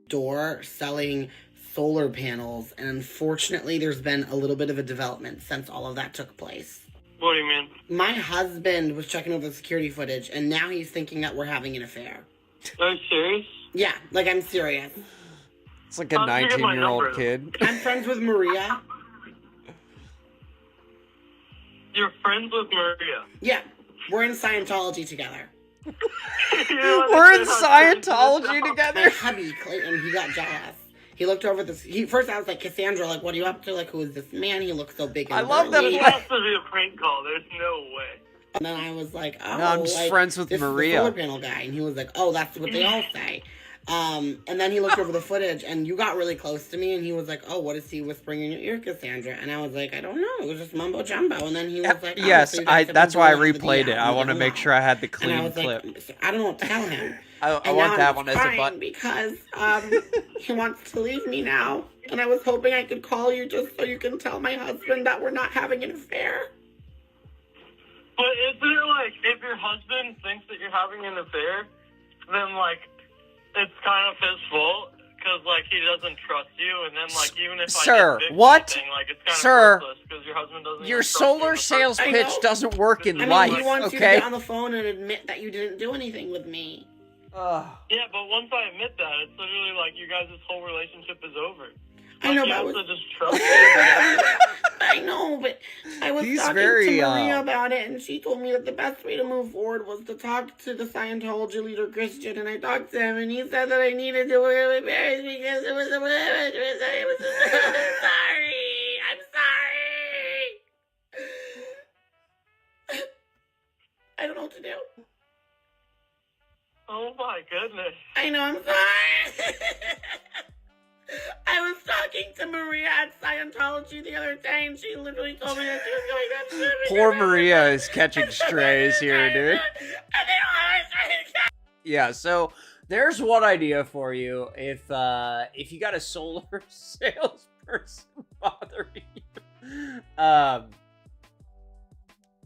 Door selling solar panels, and unfortunately there's been a little bit of a development since all of that took place. What do you mean? My husband was checking over the security footage, and now he's thinking that we're having an affair. Are you serious? Yeah, like I'm serious. It's like a 19-year-old kid. I'm friends with Maria. You're friends with Maria? Yeah, we're in Scientology together. We're in Scientology together? My hubby, Clayton, he got jealous. He looked over this. First, I was like, Cassandra, like, what are you up to? Like, who is this man? He looks so big and I love that. It has to be a prank call. There's no way. And then I was like, oh, No, I'm just like, friends with this Maria. is the solar panel guy. And he was like, oh, that's what they all say. And then he looked over the footage, and you got really close to me, and he was like, oh, what is he whispering in your ear, Cassandra? And I was like, I don't know. It was just mumbo jumbo. And then he was like, oh, Yes, so you guys have that's been why I doing it replayed with it. I want to make sure I had the And I clean was clip. like, I don't know what to tell him. I And want now that I'm one as a crying button. because he wants to leave me now. And I was hoping I could call you just so you can tell my husband that we're not having an affair. But isn't it like, if your husband thinks that you're having an affair, then, like, it's kind of his fault? Because, like, he doesn't trust you, and then, like, even if Sir, I get what? Anything, like, it's kind Sir, of worthless because your husband doesn't your even trust solar you in the sales first pitch place. doesn't work in I mean, life, he wants you to okay? get on the phone and admit that you didn't do anything with me. Yeah, but once I admit that, it's literally like you guys' whole relationship is over. I know, you but have I was... to just trust I know, but I was He's talking very, to Maria about it, and she told me that the best way to move forward was to talk to the Scientology leader, Christian, and I talked to him, and he said that I needed to get married because it was a... sorry. I'm sorry. I don't know what to do. Oh my goodness. I know, I'm sorry. I was talking to Maria at Scientology the other day, and she literally told me that she was going to... Poor Maria is catching strays here, dude. Yeah, so there's one idea for you. If you got a solar salesperson bothering you.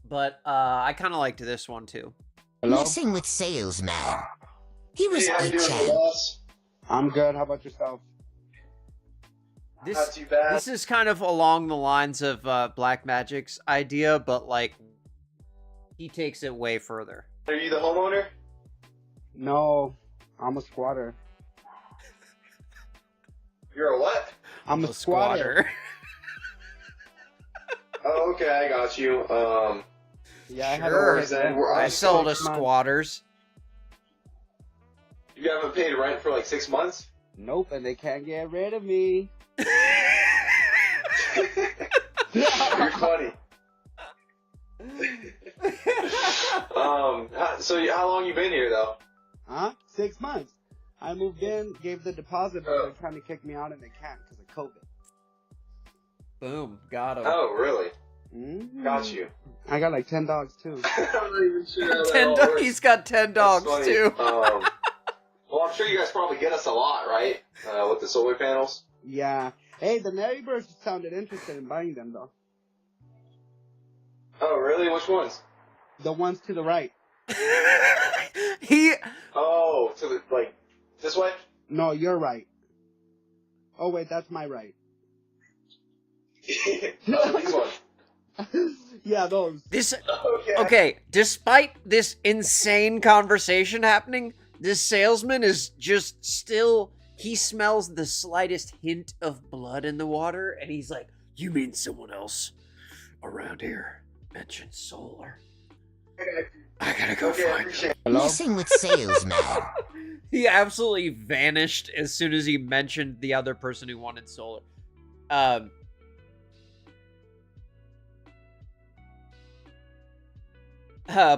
But I kind of liked this one too. Messing with Salesman. He was how you doing, HM. boss? I'm good. How about yourself? Not too bad. This is kind of along the lines of Black Magic's idea, but like he takes it way further. Are you the homeowner? No, I'm a squatter. You're a what? I'm a squatter. Oh, okay, I got you. Yeah, I had Sure. I sold to squatters. You haven't paid rent for like 6 months? Nope, and they can't get rid of me. You're funny. So how long you been here though? Huh? 6 months. I moved in, gave the deposit, but they're trying to kick me out and they can't because of COVID. Boom, got him. Oh, really? Mm-hmm. Got you. I got like 10 dogs too. I'm not even sure how that 10 all dogs. works. He's got 10 dogs That's funny. too. Well, I'm sure you guys probably get us a lot, right? With the solar panels. Yeah. Hey, the neighbors sounded interested in buying them though. Oh, really? Which ones? The ones to the right. Oh, to the, like, this way? No, you're right. Oh, wait, that's my right. Oh, these ones. Yeah, those. This okay. Despite this insane conversation happening, this salesman is just still. He smells the slightest hint of blood in the water, and he's like, "You mean someone else around here mentioned solar? I gotta go find him." Messing with Salesman. He absolutely vanished as soon as he mentioned the other person who wanted solar.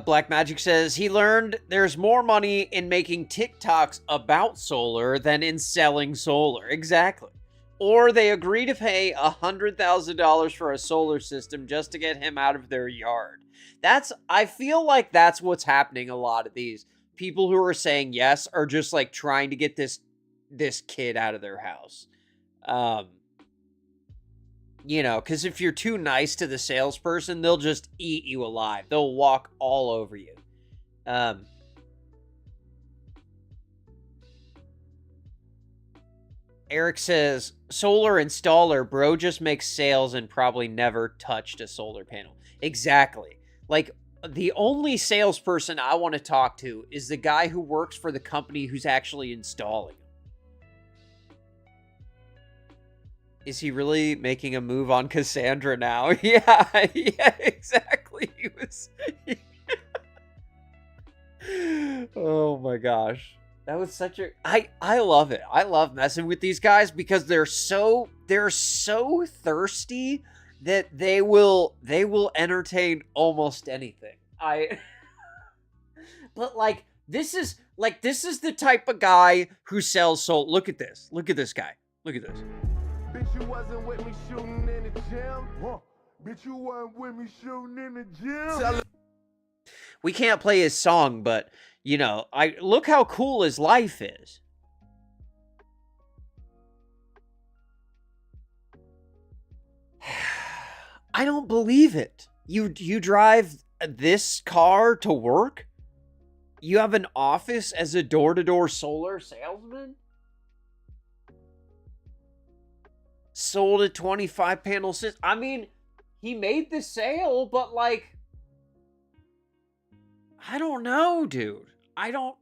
Black Magic says he learned there's more money in making TikToks about solar than in selling solar. Exactly. Or they agree to pay $100,000 for a solar system just to get him out of their yard. I feel like that's what's happening a lot of these. People who are saying yes are just like trying to get this kid out of their house. You know, because if you're too nice to the salesperson, they'll just eat you alive. They'll walk all over you. Eric says, solar installer, bro just makes sales and probably never touched a solar panel. Exactly. Like, the only salesperson I want to talk to is the guy who works for the company who's actually installing. Is he really making a move on Cassandra now? Yeah, exactly. He was. Oh my gosh. That was such a... I love it. I love messing with these guys because they're so thirsty that they will entertain almost anything. But like this is the type of guy who sells soul. Look at this. Look at this guy. Look at this. Bitch, you wasn't with me shooting in the gym. Bitch, you wasn't with me shooting in the gym. We can't play his song, but you know, look how cool his life is. I don't believe it. You drive this car to work? You have an office as a door-to-door solar salesman? Sold a 25 panel system. I mean, he made the sale, but like, I don't know, dude. I don't.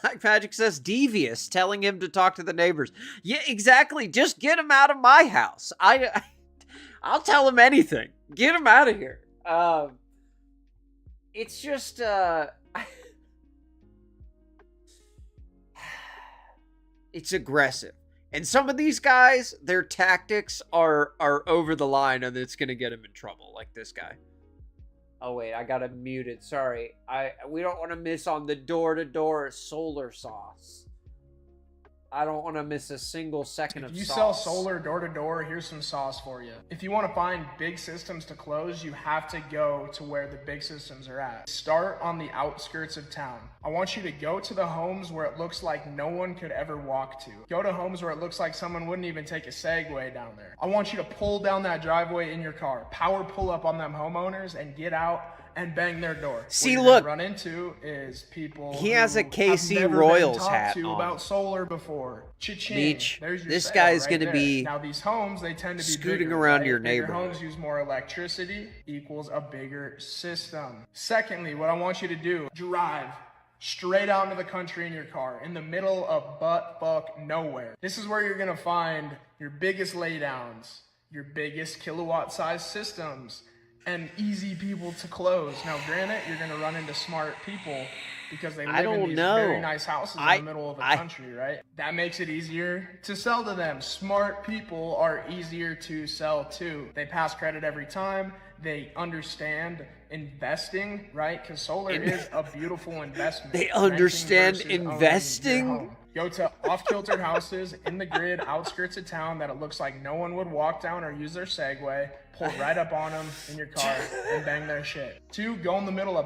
Black Magic says devious, telling him to talk to the neighbors. Yeah, exactly. Just get him out of my house. I'll tell him anything. Get him out of here. It's just it's aggressive. And some of these guys, their tactics are over the line, and it's gonna get them in trouble, like this guy. Oh wait, I got him muted. Sorry. We don't want to miss on the door-to-door solar sauce. I don't want to miss a single second of sauce. If you sell solar door-to-door, here's some sauce for you. If you want to find big systems to close, you have to go to where the big systems are at. Start on the outskirts of town. I want you to go to the homes where it looks like no one could ever walk to. Go to homes where it looks like someone wouldn't even take a Segway down there. I want you to pull down that driveway in your car, power pull up on them homeowners, and get out and bang their door. See, what look, run into is people he has a who KC have never Royals been talked hat to on. about solar before. Cha-ching. Meech, There's your this sale guy's right gonna there. be Now these homes, they tend to be scooting bigger, around right? your Bigger neighborhood. homes use more electricity equals a bigger system. Secondly, what I want you to do, drive straight out into the country in your car, in the middle of butt-fuck nowhere. This is where you're gonna find your biggest laydowns, your biggest kilowatt-sized systems, and easy people to close. Now, granted, you're gonna run into smart people because they live in these very nice houses in the middle of the country, right? That makes it easier to sell to them. Smart people are easier to sell to. They pass credit every time. They understand investing, right? Because solar is a beautiful investment. They understand Renting versus owning your investing? home. Go to off-kilter houses in the grid, outskirts of town that it looks like no one would walk down or use their Segway. Pull right up on them in your car and bang their shit. 2, go in the middle of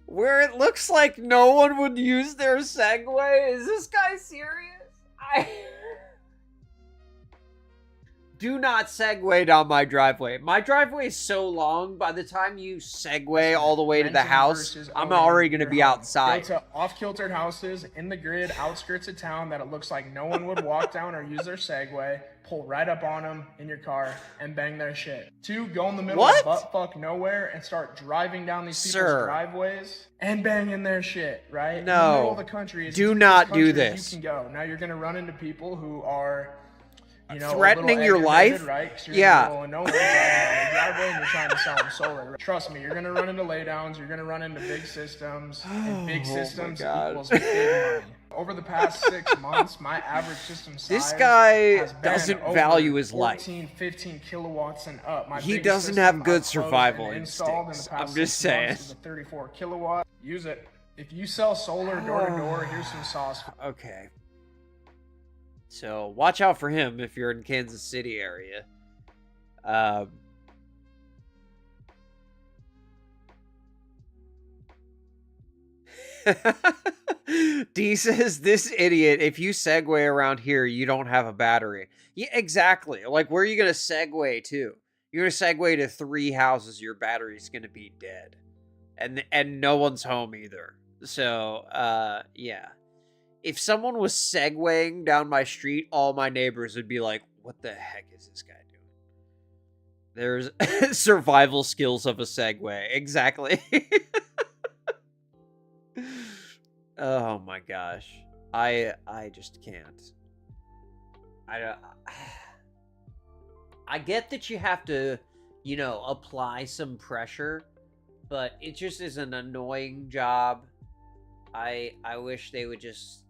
where it looks like no one would use their Segway. Is this guy serious? Do not segue down my driveway. My driveway is so long, by the time you segue all the way to the house, I'm already going to be outside. Go to off-kiltered houses in the grid, outskirts of town that it looks like no one would walk down or use their Segway. Pull right up on them in your car and bang their shit. 2, go in the middle of butt-fuck nowhere and start driving down these people's driveways and banging their shit, right? In the middle of the country. Do not do this. You can go. Now you're going to run into people who are, you know, threatening your life? right? 'Cause you're Yeah. in the middle of nowhere, driving down the driveway, and you're trying to sell them solar. Trust me, you're gonna run into laydowns, you're gonna run into big systems, and big systems equals big money. Over the past 6 months, my average system size This guy has been doesn't over value his life. 14, 15 kilowatts and up. My He biggest doesn't system have good I've closed survival and installed in the instincts. past I'm just 6 months saying. is a 34 kilowatt. Use it. If you sell solar door to door, here's some sauce. Okay. So watch out for him if you're in Kansas City area. D says, this idiot, if you segue around here, you don't have a battery. Yeah, exactly. Like, where are you going to segue to? You're going to segue to 3 houses, your battery's going to be dead. And no one's home either. So, yeah. If someone was segueing down my street, all my neighbors would be like, what the heck is this guy doing? There's survival skills of a segue. Exactly. Oh my gosh. I just can't. I get that you have to, you know, apply some pressure, but it just is an annoying job. I wish they would just,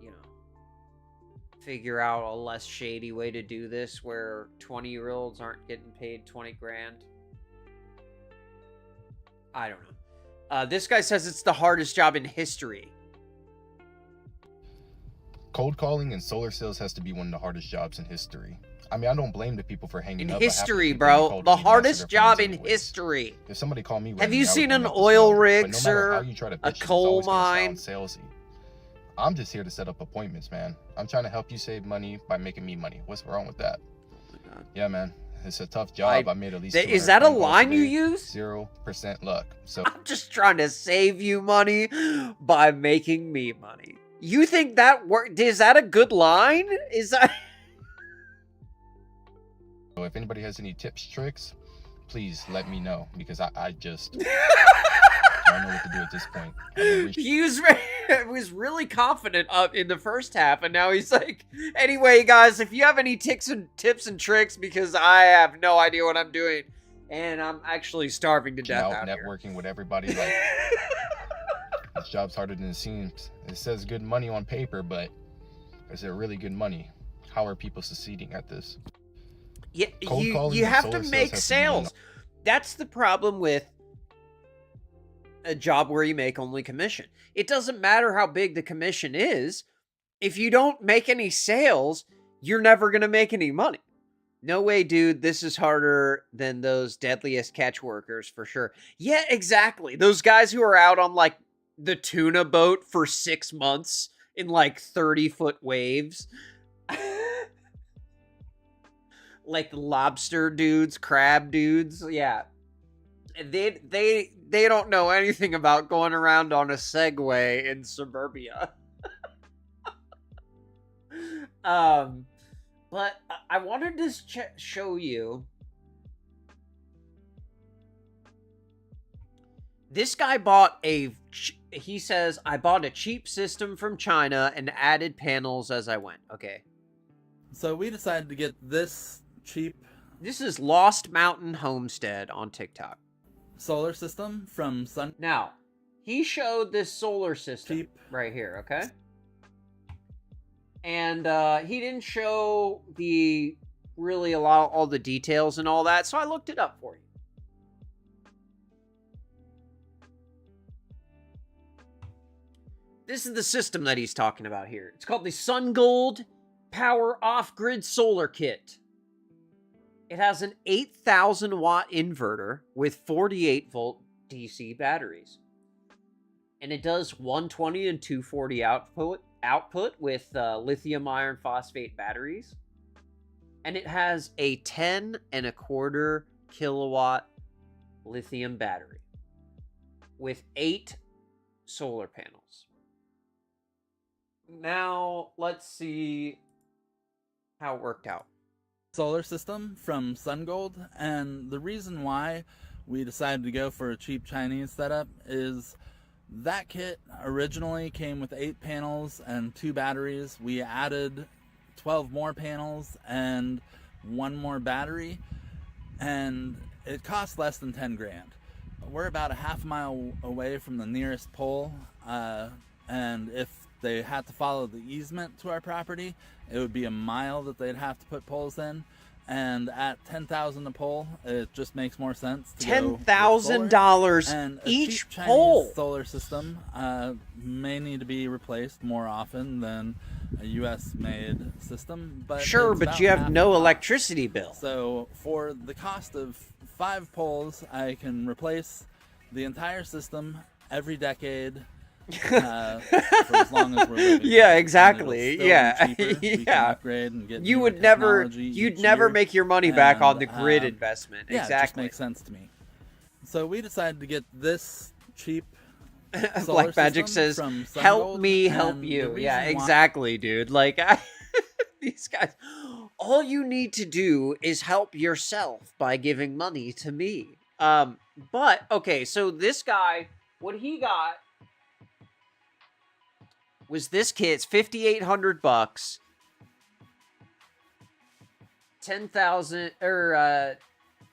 you know, figure out a less shady way to do this where 20-year-olds aren't getting paid 20 grand. I don't know. This guy says it's the hardest job in history. Cold calling and solar sales has to be one of the hardest jobs in history. I mean, I don't blame the people for hanging In up. history, bro. The hardest job in history. If somebody called me, have you seen an oil rig, sir? A A coal mine? Salesy. I'm just here to set up appointments, man. I'm trying to help you save money by making me money. What's wrong with that? Oh my God. Yeah, man. It's a tough job. I made at least. Is that a line you use? 0% luck. So I'm just trying to save you money by making me money. You think that work? Is that a good line? Is that? So if anybody has any tips, tricks, please let me know, because I just I don't know what to do at this point. He was really confident in the first half, and now he's like, anyway, guys, if you have any tips and tricks, because I have no idea what I'm doing, and I'm actually starving to death out networking here. With everybody. Like, this job's harder than it seems. It says good money on paper, but is it really good money? How are people succeeding at this? Yeah, you have to make sales. That's the problem with a job where you make only commission. It doesn't matter how big the commission is. If you don't make any sales, you're never going to make any money. No way, dude. This is harder than those deadliest catch workers for sure. Yeah, exactly. Those guys who are out on like the tuna boat for 6 months in like 30-foot waves. Like lobster dudes, crab dudes. Yeah. They don't know anything about going around on a Segway in suburbia. But I wanted to show you. This guy bought he says, I bought a cheap system from China and added panels as I went. Okay. So we decided to get this cheap. This is Lost Mountain Homestead on TikTok. Solar system from Sun. Now, he showed this solar system right here, okay? And he didn't show all the details and all that, so I looked it up for you. This is the system that he's talking about here. It's called the SunGold Power Off-Grid Solar Kit. It has an 8,000 watt inverter with 48 volt DC batteries. And it does 120 and 240 output with lithium iron phosphate batteries. And it has a 10.25 kilowatt lithium battery with 8 solar panels. Now, let's see how it worked out. Solar system from SunGold, and the reason why we decided to go for a cheap Chinese setup is that kit originally came with 8 panels and 2 batteries. We added 12 more panels and 1 more battery, and it cost less than 10 grand. We're about a half mile away from the nearest pole, and if they had to follow the easement to our property, it would be a mile that they'd have to put poles in. And at $10,000 a pole, it just makes more sense to $10,000 each pole. Solar system may need to be replaced more often than a U.S.-made system. But sure, but you have no electricity bill. So for the cost of 5 poles, I can replace the entire system every decade. For as long as we're living. Yeah, exactly. Yeah, yeah. Upgrade and get you'd never make your money back on the grid investment. Yeah, exactly. It just makes sense to me. So we decided to get this cheap. Black Magic says, "Help me, help you." Yeah, exactly, dude. Like these guys, all you need to do is help yourself by giving money to me. But okay, so this guy, what he got was this kit. It's $5,800, 10,000 or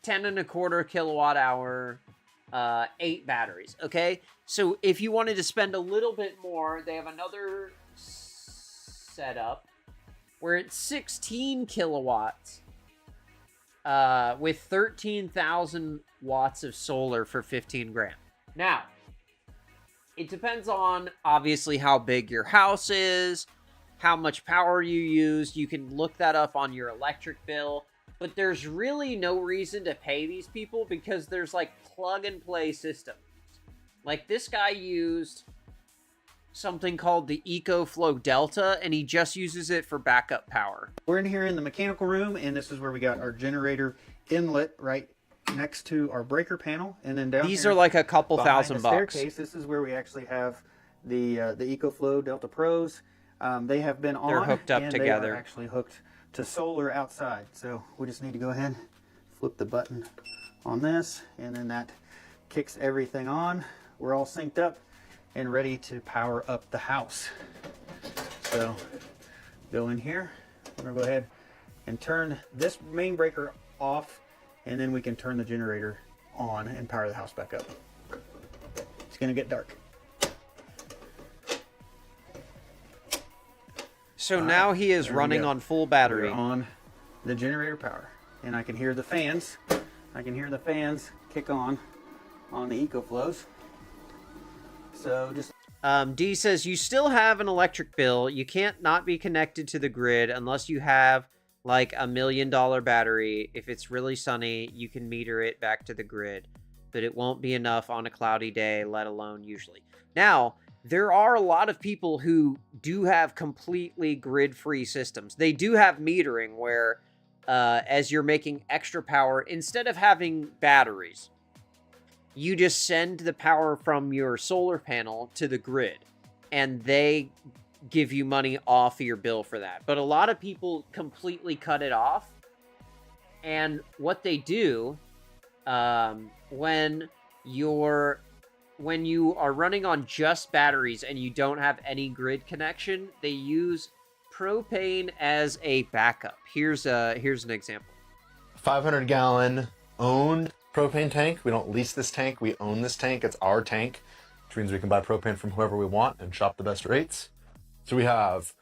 10.25 kilowatt hour, 8 batteries. Okay, so if you wanted to spend a little bit more, they have another setup where it's 16 kilowatts with 13,000 watts of solar for 15 grand. Now, it depends on, obviously, how big your house is, how much power you use. You can look that up on your electric bill. But there's really no reason to pay these people because there's, like, plug-and-play systems. Like, this guy used something called the EcoFlow Delta, and he just uses it for backup power. We're in here in the mechanical room, and this is where we got our generator inlet right next to our breaker panel. And then down These here, are like a couple behind $1,000 the bucks. staircase, this is where we actually have the EcoFlow Delta Pros. They have been on. They're hooked up and together. They are actually hooked to solar outside. So we just need to go ahead, flip the button on this, and then that kicks everything on. We're all synced up and ready to power up the house. So go in here. We're gonna go ahead and turn this main breaker off, and then we can turn the generator on and power the house back up. It's gonna get dark. So now he is running on full battery. We're on the generator power, and I can hear the fans. I can hear the fans kick on the EcoFlows. So just D says, you still have an electric bill. You can't not be connected to the grid unless you have like $1 million battery. If it's really sunny, you can meter it back to the grid, but it won't be enough on a cloudy day, let alone usually. Now, there are a lot of people who do have completely grid-free systems. They do have metering where as you're making extra power, instead of having batteries, you just send the power from your solar panel to the grid, and they give you money off of your bill for that. But a lot of people completely cut it off, and what they do when you are running on just batteries and you don't have any grid connection, they use propane as a backup. Here's an example. 500-gallon owned propane tank. We don't lease this tank. We own this tank. It's our tank, which means we can buy propane from whoever we want and shop the best rates. So we have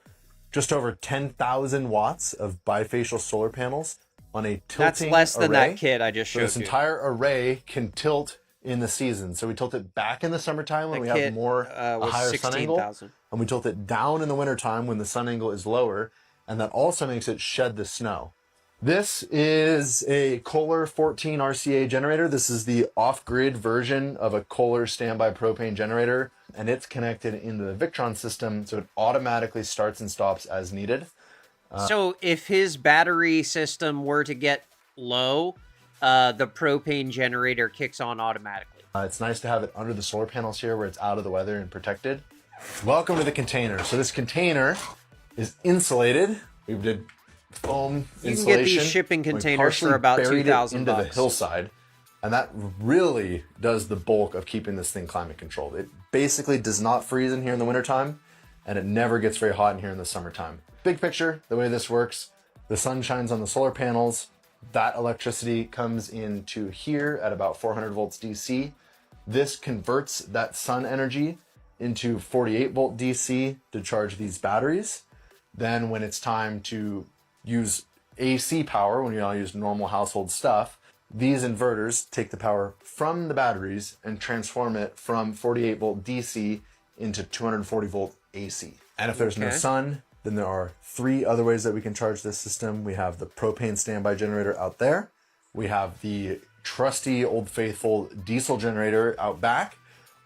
just over 10,000 watts of bifacial solar panels on a tilting That's less than array. that kit I just So showed this you. entire array can tilt in the season. So we tilt it back in the summertime when That we kit, have more a was higher sun angle, 16,000. and we tilt it down in the wintertime when the sun angle is lower, and that also makes it shed the snow. This is a Kohler 14 RCA generator. This is the off-grid version of a Kohler standby propane generator, and it's connected into the Victron system, so it automatically starts and stops as needed. So if his battery system were to get low, the propane generator kicks on automatically. It's nice to have it under the solar panels here where it's out of the weather and protected. Welcome to the container. So this container is insulated. We did foam You can insulation. get these shipping We containers partially for about buried it $2,000 into the bucks. hillside, and that really does the bulk of keeping this thing climate controlled. It basically does not freeze in here in the wintertime, and it never gets very hot in here in the summertime. Big picture, the way this works, the sun shines on the solar panels, that electricity comes into here at about 400 volts DC. This converts that sun energy into 48 volt DC to charge these batteries. Then when it's time to use AC power, when you all use normal household stuff, these inverters take the power from the batteries and transform it from 48 volt DC into 240 volt AC. And if there's no Okay. sun, then there are 3 other ways that we can charge this system. We have the propane standby generator out there. We have the trusty old faithful diesel generator out back.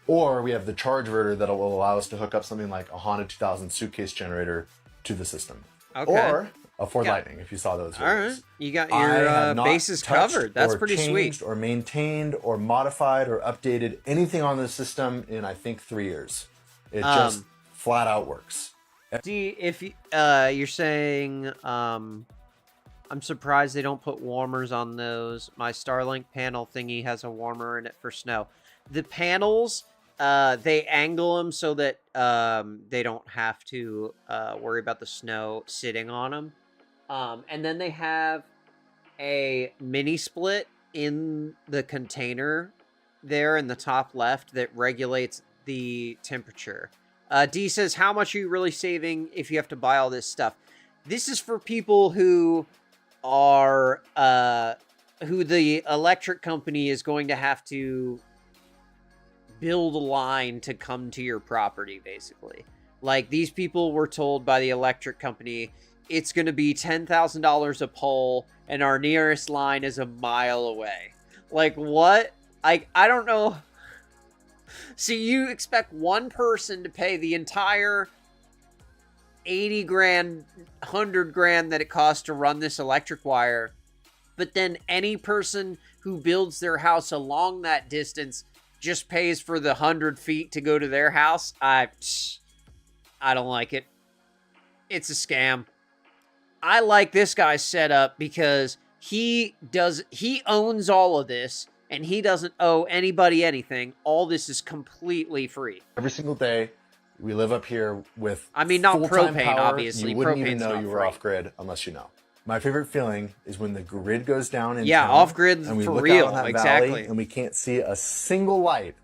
Or we have the charge inverter that will allow us to hook up something like a Honda 2000 suitcase generator to the system. Okay. Or a Ford Yeah. Lightning, if you saw those videos. All right, you got I your have not bases touched covered. That's or pretty changed sweet. Or maintained or modified or updated anything on this system in, I think, 3 years. It just flat out works. D, if you're saying, I'm surprised they don't put warmers on those. My Starlink panel thingy has a warmer in it for snow. The panels, they angle them so that they don't have to worry about the snow sitting on them. And then they have a mini split in the container there in the top left that regulates the temperature. D says, how much are you really saving if you have to buy all this stuff? This is for people who are, who the electric company is going to have to build a line to come to your property, basically. Like, these people were told by the electric company, it's going to be $10,000 a pole, and our nearest line is a mile away. Like, what? I don't know. So you expect one person to pay the entire 80 grand, 100 grand that it costs to run this electric wire, but then any person who builds their house along that distance just pays for the 100 feet to go to their house? I don't like it. It's a scam. I like this guy's setup because he owns all of this, and he doesn't owe anybody anything. All this is completely free. Every single day, we live up here with I mean, not full-time propane, power. obviously. You wouldn't even Propane's know not you were free. off-grid unless you know. My favorite feeling is when the grid goes down in Yeah, town, off-grid and we for look real, out on that exactly. valley and we can't see a single light,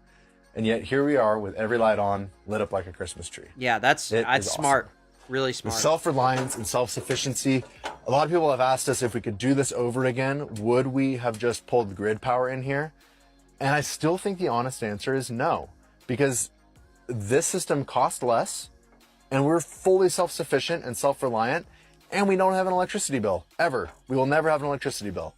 and yet here we are with every light on, lit up like a Christmas tree. Yeah, that's smart. Really With smart. self-reliance and self-sufficiency, a lot of people have asked us if we could do this over again, would we have just pulled grid power in here? And I still think the honest answer is no, because this system costs less, and we're fully self-sufficient and self-reliant, and we don't have an electricity bill, ever. We will never have an electricity bill.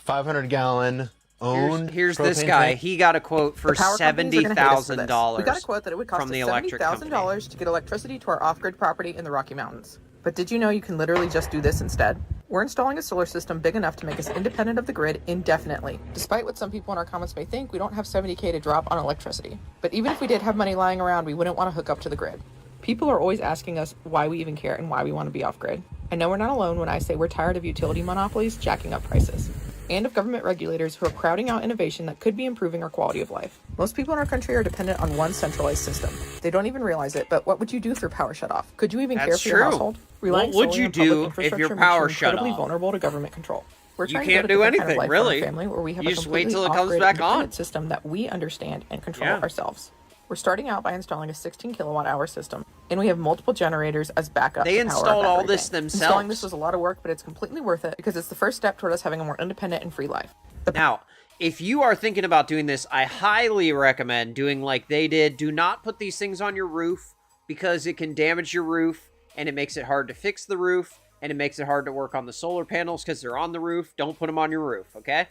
500-gallon owned Here's propane this guy. tank. He got a quote for The power companies are gonna hate us for this. $70,000 We got a quote that it would cost from the us electric company. $70,000 to get electricity to our off-grid property in the Rocky Mountains. But did you know you can literally just do this instead? We're installing a solar system big enough to make us independent of the grid indefinitely. Despite what some people in our comments may think, we don't have $70K to drop on electricity. But even if we did have money lying around, we wouldn't want to hook up to the grid. People are always asking us why we even care and why we want to be off-grid. I know we're not alone when I say we're tired of utility monopolies jacking up prices, and of government regulators who are crowding out innovation that could be improving our quality of life. Most people in our country are dependent on one centralized system. They don't even realize it, but what would you do through power shutoff? Could you even care That's for your true. household? What would you do if your power shut incredibly off? vulnerable to government control. We're You trying can't to do build a different kind of anything, life for our really. family where we have You a just wait completely till it comes off-grid, back independent on. system that we understand and control Yeah. ourselves. We're starting out by installing a 16 kilowatt hour system, and we have multiple generators as backup. They to power our installed all battery this bank. themselves. Installing this was a lot of work, but it's completely worth it because it's the first step toward us having a more independent and free life. Now, if you are thinking about doing this, I highly recommend doing like they did. Do not put these things on your roof because it can damage your roof, and it makes it hard to fix the roof, and it makes it hard to work on the solar panels because they're on the roof. Don't put them on your roof, okay?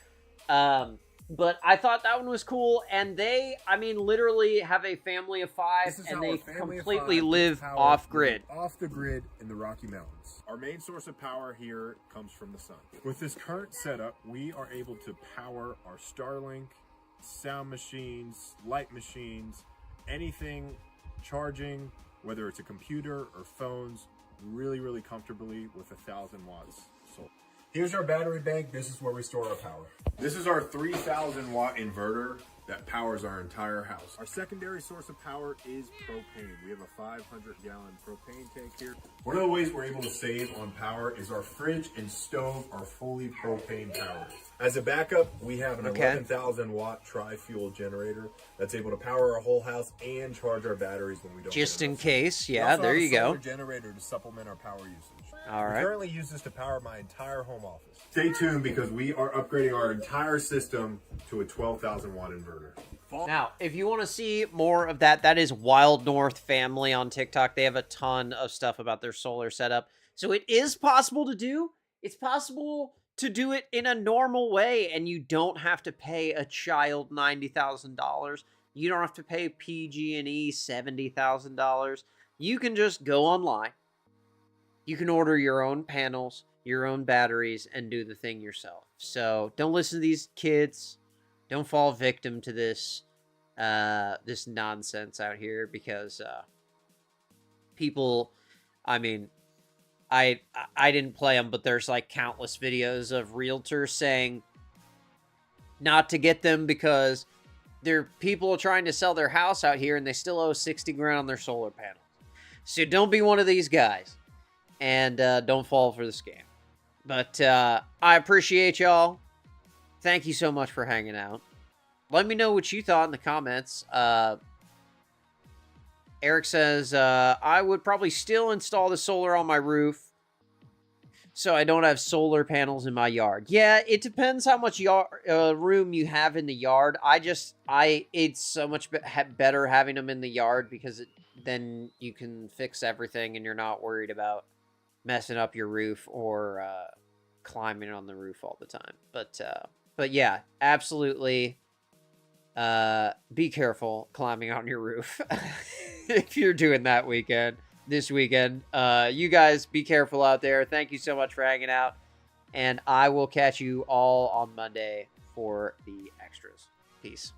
But I thought that one was cool, and they, I mean, literally have a family of 5, and they completely live off-grid. Off the grid in the Rocky Mountains. Our main source of power here comes from the sun. With this current setup, we are able to power our Starlink, sound machines, light machines, anything charging, whether it's a computer or phones, really, really comfortably with 1,000 watts solar. Here's our battery bank. This is where we store our power. This is our 3,000 watt inverter that powers our entire house. Our secondary source of power is propane. We have a 500-gallon propane tank here. One of the ways we're able to save on power is our fridge and stove are fully propane powered. As a backup, we have an 11,000 watt tri-fuel generator that's able to power our whole house and charge our batteries when we don't. Just in case, We yeah, also there have a you go. solar generator to supplement our power usage. All We right. currently use this to power my entire home office. Stay tuned because we are upgrading our entire system to a 12,000 watt inverter. Now, if you want to see more of that, that is Wild North Family on TikTok. They have a ton of stuff about their solar setup. So it is possible to do. It's possible to do it in a normal way, and you don't have to pay a child $90,000. You don't have to pay PG&E $70,000. You can just go online. You can order your own panels, your own batteries, and do the thing yourself. So don't listen to these kids. Don't fall victim to this this nonsense out here because people, I mean, I didn't play them, but there's like countless videos of realtors saying not to get them because people are trying to sell their house out here and they still owe 60 grand on their solar panels. So don't be one of these guys and don't fall for the scam. But I appreciate y'all. Thank you so much for hanging out. Let me know what you thought in the comments. Eric says, I would probably still install the solar on my roof So I don't have solar panels in my yard. Yeah, it depends how much room you have in the yard. It's so much better having them in the yard because then you can fix everything and you're not worried about messing up your roof or climbing on the roof all the time. But yeah, absolutely. Be careful climbing on your roof if you're doing that this weekend. You guys be careful out there. Thank you so much for hanging out. And I will catch you all on Monday for the extras. Peace.